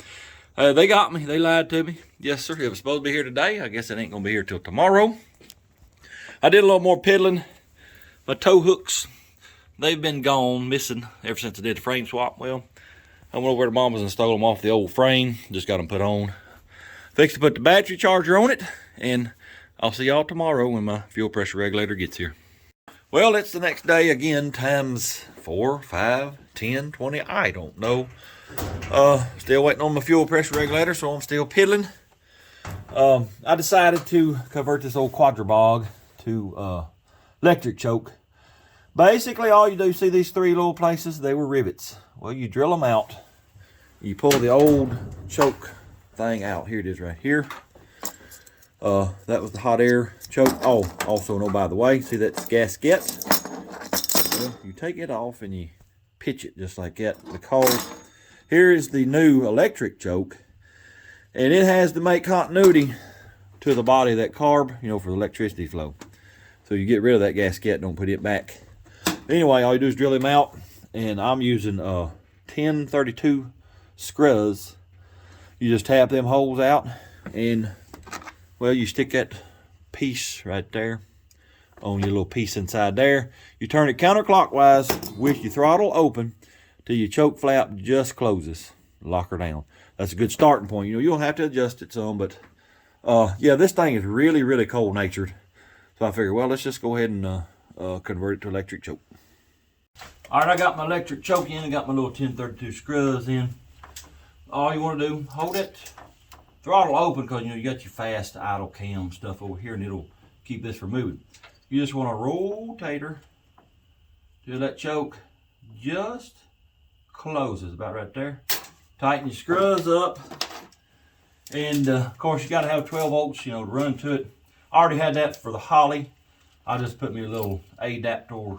They got me. They lied to me. Yes, sir. It was supposed to be here today. I guess it ain't going to be here till tomorrow. I did a little more piddling. My tow hooks, they've been gone, missing ever since I did the frame swap. Well, I went over to Mama's and stole them off the old frame. Just got them put on. Fixed to put the battery charger on it. And I'll see y'all tomorrow when my fuel pressure regulator gets here. Well, it's the next day again, times 4, 5, 10, 20. I don't know. Still waiting on my fuel pressure regulator, so I'm still piddling. I decided to convert this old quadrabog to electric choke. Basically, all you do, see these 3 little places, they were rivets. Well, you drill them out. You pull the old choke thing out. Here it is right here. That was the hot air choke. Oh, also, no, by the way, see that gasket? Well, you take it off and you pitch it just like that, because here is the new electric choke, and it has to make continuity to the body of that carb, you know, for the electricity flow. So you get rid of that gasket, don't put it back. Anyway, all you do is drill them out, and I'm using 1032 screws. You just tap them holes out, and well, you stick that piece right there on your little piece inside there. You turn it counterclockwise with your throttle open till your choke flap just closes. Lock her down. That's a good starting point. You know, you'll have to adjust it some, but yeah, this thing is really, really cold natured. So I figured, well, let's just go ahead and convert it to electric choke. All right, I got my electric choke in. I got my little 1032 screws in. All you want to do, hold it throttle open, because you know you got your fast idle cam stuff over here, and it'll keep this from moving. You just want to rotate her till that choke just closes about right there. Tighten your screws up, and of course you got to have 12 volts, you know, to run to it. I already had that for the Holly. I just put me a little adapter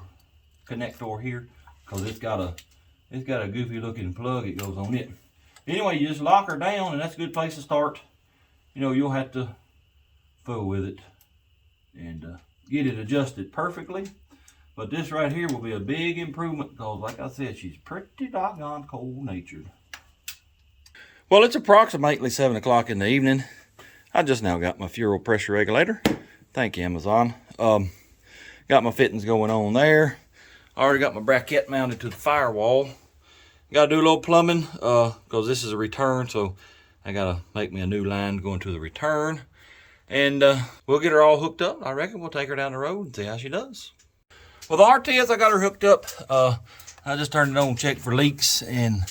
connector here, because it's got a goofy looking plug that goes on it. Anyway, you just lock her down, and that's a good place to start. You know, you'll have to fool with it and get it adjusted perfectly. But this right here will be a big improvement, because like I said, she's pretty doggone cold natured. Well, it's approximately 7 o'clock in the evening. I just now got my fuel pressure regulator. Thank you, Amazon. Got my fittings going on there. I already got my bracket mounted to the firewall. Got to do a little plumbing, because this is a return, so I got to make me a new line going to the return. And we'll get her all hooked up. I reckon we'll take her down the road and see how she does. Well, the RTS, I got her hooked up. I just turned it on, checked for leaks, and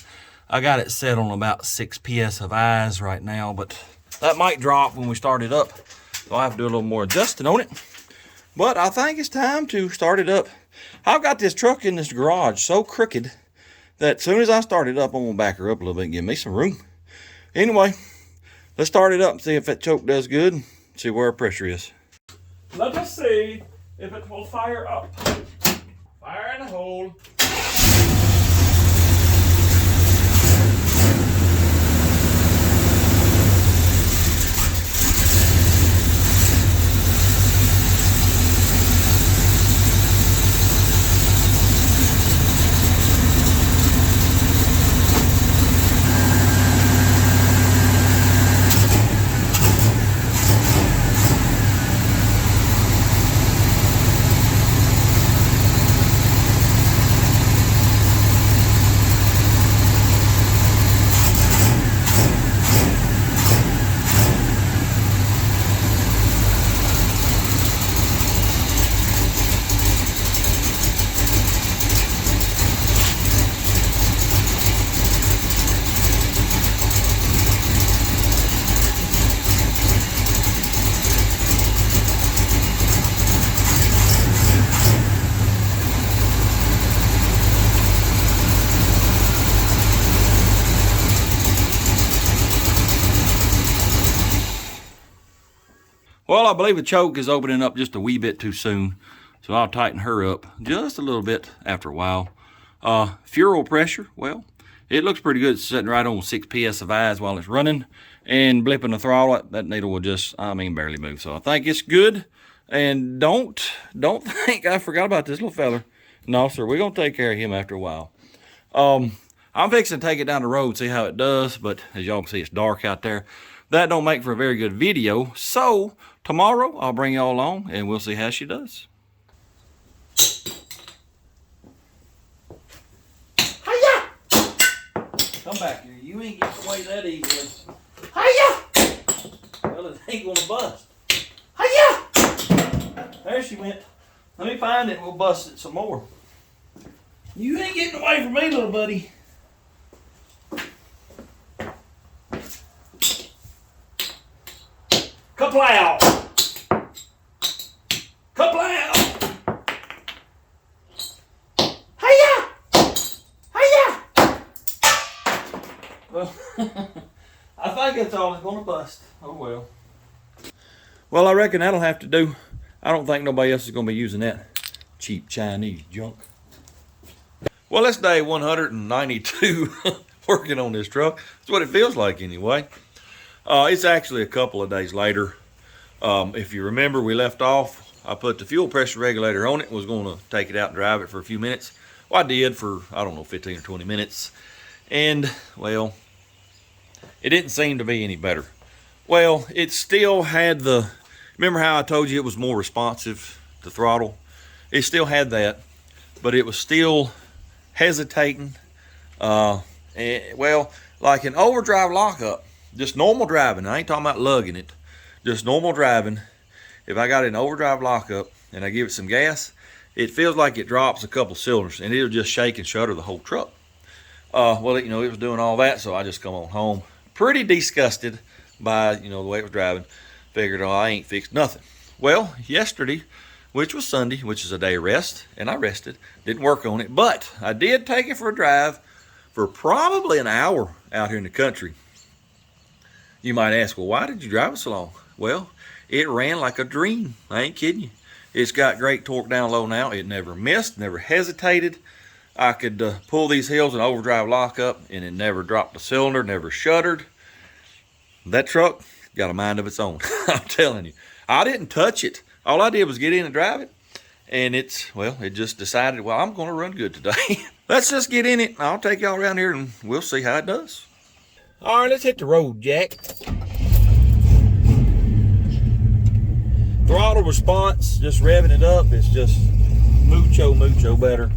I got it set on about 6 PS of eyes right now, but that might drop when we start it up. So I have to do a little more adjusting on it. But I think it's time to start it up. I've got this truck in this garage so crooked that as soon as I start it up, I'm going to back her up a little bit and give me some room. Anyway, let's start it up and see if that choke does good, and see where our pressure is. Let us see if it will fire up. Fire in the hole. Well, I believe the choke is opening up just a wee bit too soon, so I'll tighten her up just a little bit after a while. Fuel pressure, well, it looks pretty good. It's sitting right on 6 psi while it's running, and blipping the throttle, that needle will just, barely move. So I think it's good. And don't think I forgot about this little fella. No, sir, we're gonna take care of him after a while. I'm fixing to take it down the road, see how it does, but as y'all can see, it's dark out there. That don't make for a very good video. So tomorrow I'll bring y'all along and we'll see how she does. Hiya! Come back here. You ain't getting away that easily. Hiya! Well, it ain't gonna bust. Hiya! There she went. Let me find it. We'll bust it some more. You ain't getting away from me, little buddy. Kaplow! Kaplow! Hiya! Hiya! Well, I think that's all it's gonna bust. Oh well. Well, I reckon that'll have to do. I don't think nobody else is gonna be using that cheap Chinese junk. Well, it's day 192 working on this truck. That's what it feels like anyway. It's actually a couple of days later. If you remember, we left off, I put the fuel pressure regulator on it, was going to take it out and drive it for a few minutes. Well, I did for, I don't know, 15 or 20 minutes. And, well, it didn't seem to be any better. Well, it still had the, remember how I told you it was more responsive to throttle? It still had that, but it was still hesitating. Well, like an overdrive lockup, just normal driving. I ain't talking about lugging it. Just normal driving. If I got an overdrive lockup and I give it some gas, it feels like it drops a couple cylinders and it'll just shake and shudder the whole truck. Well, you know, it was doing all that, so I just come on home pretty disgusted by, you know, the way it was driving. Figured, oh, I ain't fixed nothing. Well, yesterday, which was Sunday, which is a day of rest, and I rested, didn't work on it, but I did take it for a drive for probably an hour out here in the country. You might ask, well, why did you drive it so long? Well, it ran like a dream. I ain't kidding you. It's got great torque down low now. It never missed, never hesitated. I could pull these hills and overdrive lockup, and it never dropped a cylinder, never shuddered. That truck got a mind of its own. I'm telling you. I didn't touch it. All I did was get in and drive it. And it's, well, it just decided, well, I'm going to run good today. Let's just get in it. I'll take y'all around here and we'll see how it does. All right, let's hit the road, Jack. Throttle response, just revving it up, it's just mucho better.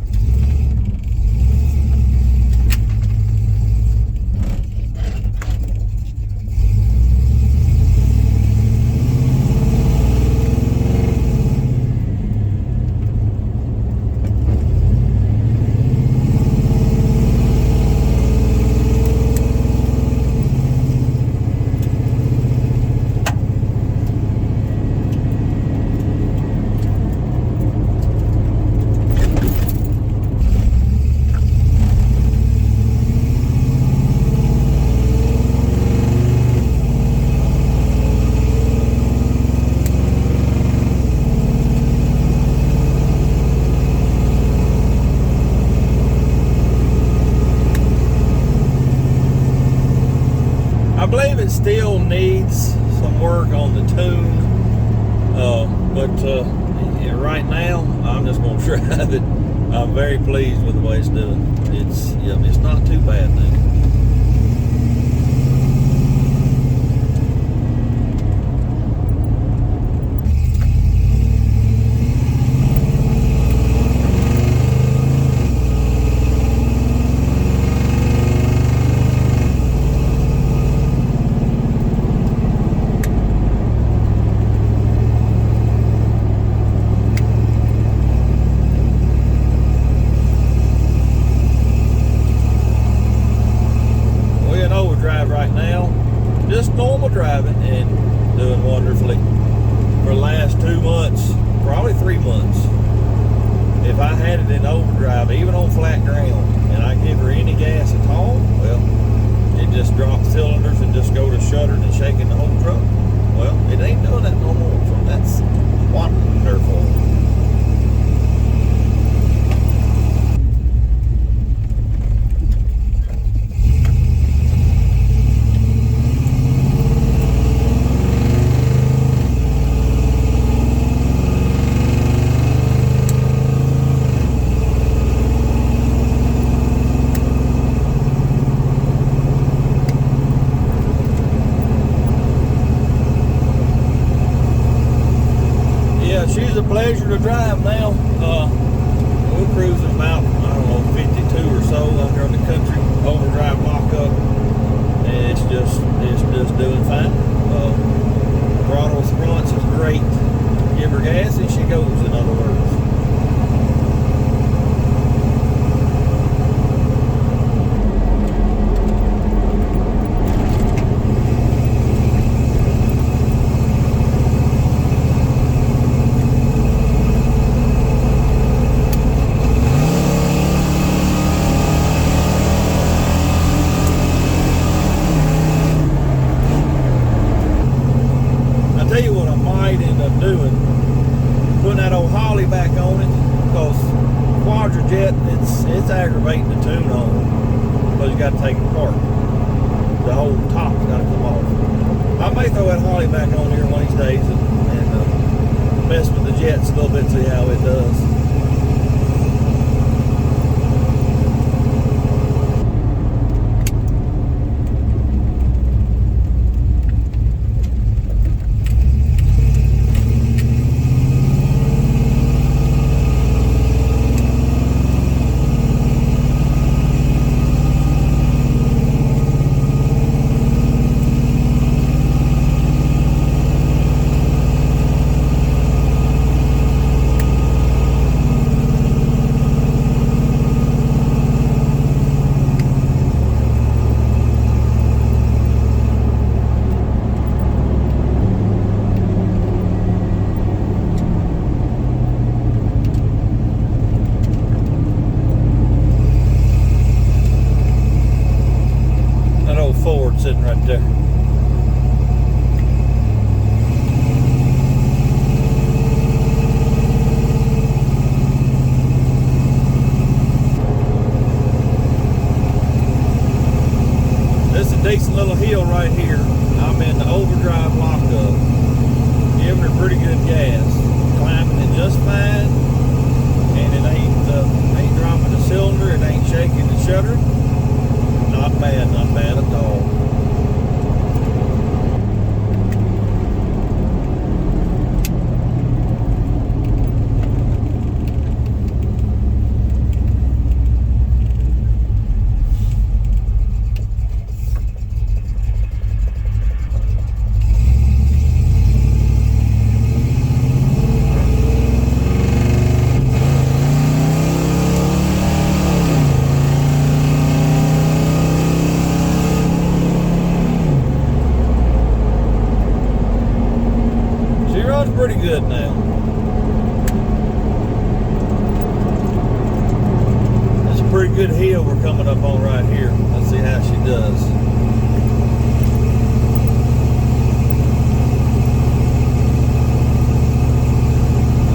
I believe it still needs some work on the tune, but right now I'm just going to drive it. I'm very pleased with the way it's doing. It's not too bad now. Right now, just normal driving and doing wonderfully for the last 2 months, probably 3 months. If I had it in overdrive, even on flat ground, and I give her any gas at all, well, it just drops cylinders and just go to shuddering and shaking the whole truck. Well, it ain't doing that no more. So That's wonderful. She's a pleasure to drive now. We're cruising about, I don't know, 52 or so out here in the country, overdrive lockup, and it's just doing fine. Throttle response is great. Give her gas and she goes, in other words. Tell you what I might end up doing, putting that old Holly back on it, because Quadrajet, it's aggravating to tune on, because you got to take it apart. The whole top's got to come off. I may throw that Holly back on here one of these days and mess with the jets a little bit, see how it does. Sitting right there. This is a decent little hill right here. I'm in the overdrive lockup, giving her pretty good gas, climbing it just fine, and it ain't dropping the cylinder, it ain't shaking the shutter. Not bad at all. Pretty good now. That's a pretty good hill we're coming up on right here. Let's see how she does.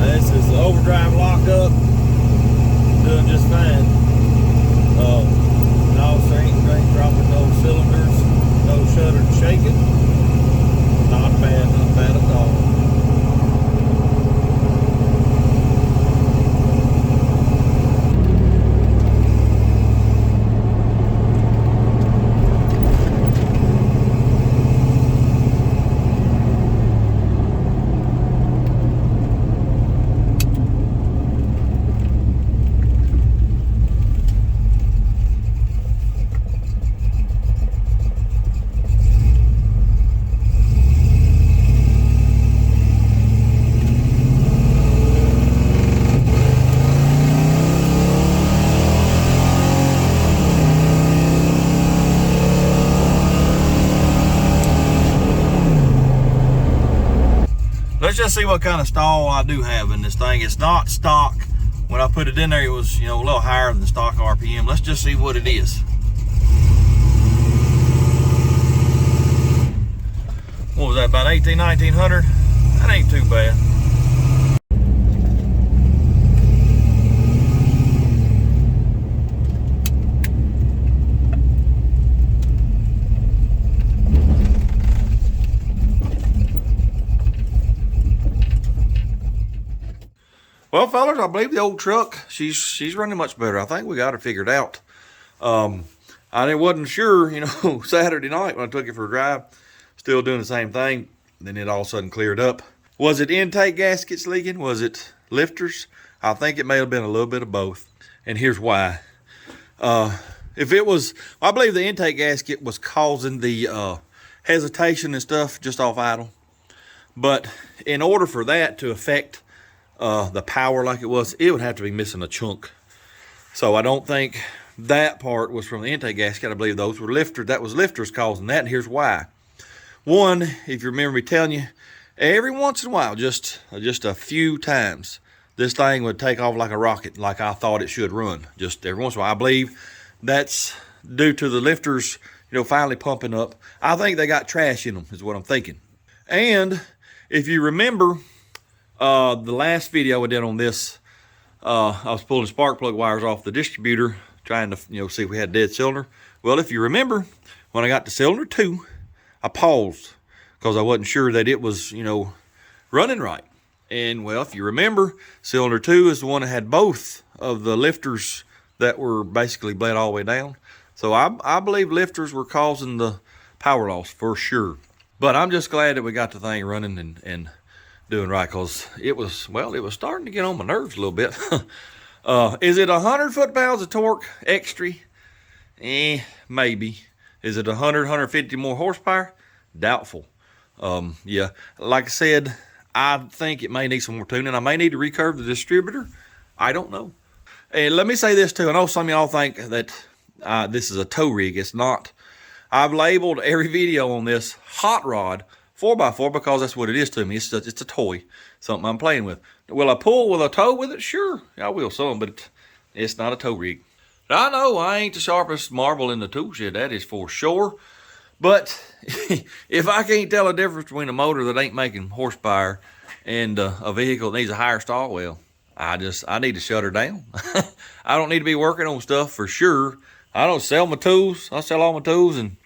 This is the overdrive lockup. Doing just fine. No, there ain't dropping no cylinders, no shutter shaking. Not bad at all. Let's just see what kind of stall I do have in this thing. It's not stock. When I put it in there, it was, a little higher than the stock RPM. Let's just see what it is. What was that, about 1900? That ain't too bad. Well, fellas, I believe the old truck, she's running much better. I think we got her figured out. I wasn't sure, you know, Saturday night when I took it for a drive, still doing the same thing. Then it all of a sudden cleared up. Was it intake gaskets leaking? Was it lifters? I think it may have been a little bit of both. And here's why. If it was, I believe the intake gasket was causing the hesitation and stuff just off idle. But in order for that to affect the power like it was, it would have to be missing a chunk. So I don't think that part was from the intake gasket. I believe those were lifters. That was lifters causing that, and here's why. One, if you remember me telling you, every once in a while, just a few times, this thing would take off like a rocket, like I thought it should run. Just every once in a while. I believe that's due to the lifters, you know, finally pumping up. I think they got trash in them, is what I'm thinking. And if you remember, the last video I did on this, I was pulling spark plug wires off the distributor, trying to, you know, see if we had a dead cylinder. Well, if you remember, when I got to cylinder 2, I paused because I wasn't sure that it was, you know, running right. And well, if you remember, cylinder 2 is the one that had both of the lifters that were basically bled all the way down. So I believe lifters were causing the power loss for sure. But I'm just glad that we got the thing running and doing right, because it was, well, it was starting to get on my nerves a little bit. Is it 100 foot-pounds of torque extra? Maybe. Is it 100, 150 more horsepower? Doubtful. Yeah, like I said, I think it may need some more tuning. I may need to recurve the distributor. I don't know. And let me say this too. I know some of y'all think that this is a tow rig. It's not. I've labeled every video on this hot rod 4x4 because that's what it is to me. It's a toy, something I'm playing with. Will I pull with a tow with it? Sure, I will some, but it's not a tow rig. I know I ain't the sharpest marble in the tool shed, that is for sure. But if I can't tell a difference between a motor that ain't making horsepower and a vehicle that needs a higher stall, well, I need to shut her down. I don't need to be working on stuff for sure. I don't sell my tools. I sell all my tools, and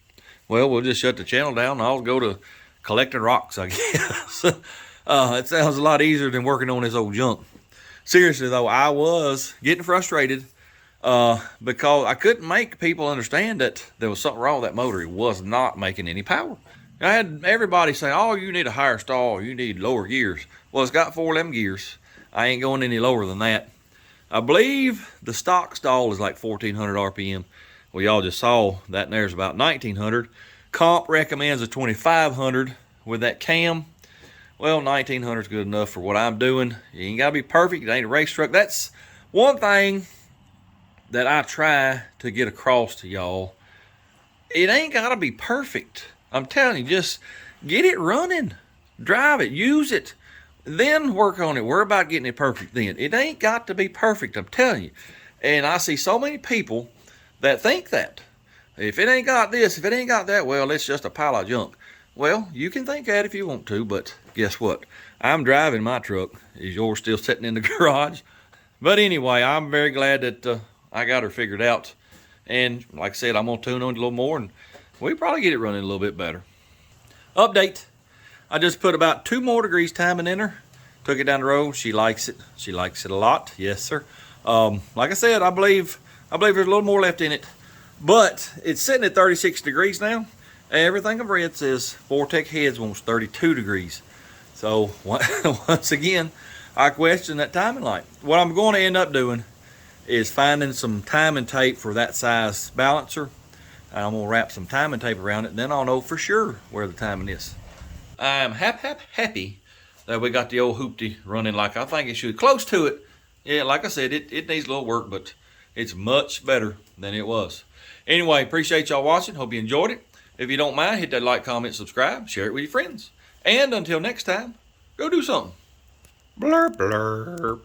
well, we'll just shut the channel down and I'll go to collecting rocks, I guess. It sounds a lot easier than working on this old junk. Seriously though, I was getting frustrated because I couldn't make people understand that there was something wrong with that motor. It was not making any power. I had everybody say, oh, you need a higher stall, you need lower gears. Well, it's got 4 of them gears. I ain't going any lower than that. I believe the stock stall is like 1400 RPM. Well, y'all just saw that, and there's about 1900. Comp recommends a 2500 with that cam. Well, 1900 is good enough for what I'm doing. You ain't got to be perfect. It ain't a race truck. That's one thing that I try to get across to y'all. It ain't got to be perfect. I'm telling you, just get it running. Drive it. Use it. Then work on it. Worry about getting it perfect then. It ain't got to be perfect, I'm telling you. And I see so many people that think that. If it ain't got this, if it ain't got that, well, it's just a pile of junk. Well, you can think that if you want to, but guess what? I'm driving my truck. Is yours still sitting in the garage? But anyway, I'm very glad that I got her figured out. And like I said, I'm going to tune on it a little more, and we probably get it running a little bit better. Update. I just put about 2 more degrees timing in her. Took it down the road. She likes it. She likes it a lot. Yes, sir. Like I said, I believe there's a little more left in it. But it's sitting at 36 degrees now. Everything I've read says Vortec heads wants 32 degrees. So once again, I question that timing light. What I'm going to end up doing is finding some timing tape for that size balancer. I'm going to wrap some timing tape around it, and then I'll know for sure where the timing is. I'm happy that we got the old Hoopty running like I think it should. Close to it. Yeah, like I said, it needs a little work, but it's much better than it was. Anyway, appreciate y'all watching. Hope you enjoyed it. If you don't mind, hit that like, comment, subscribe, share it with your friends. And until next time, go do something. Blurp, blurp.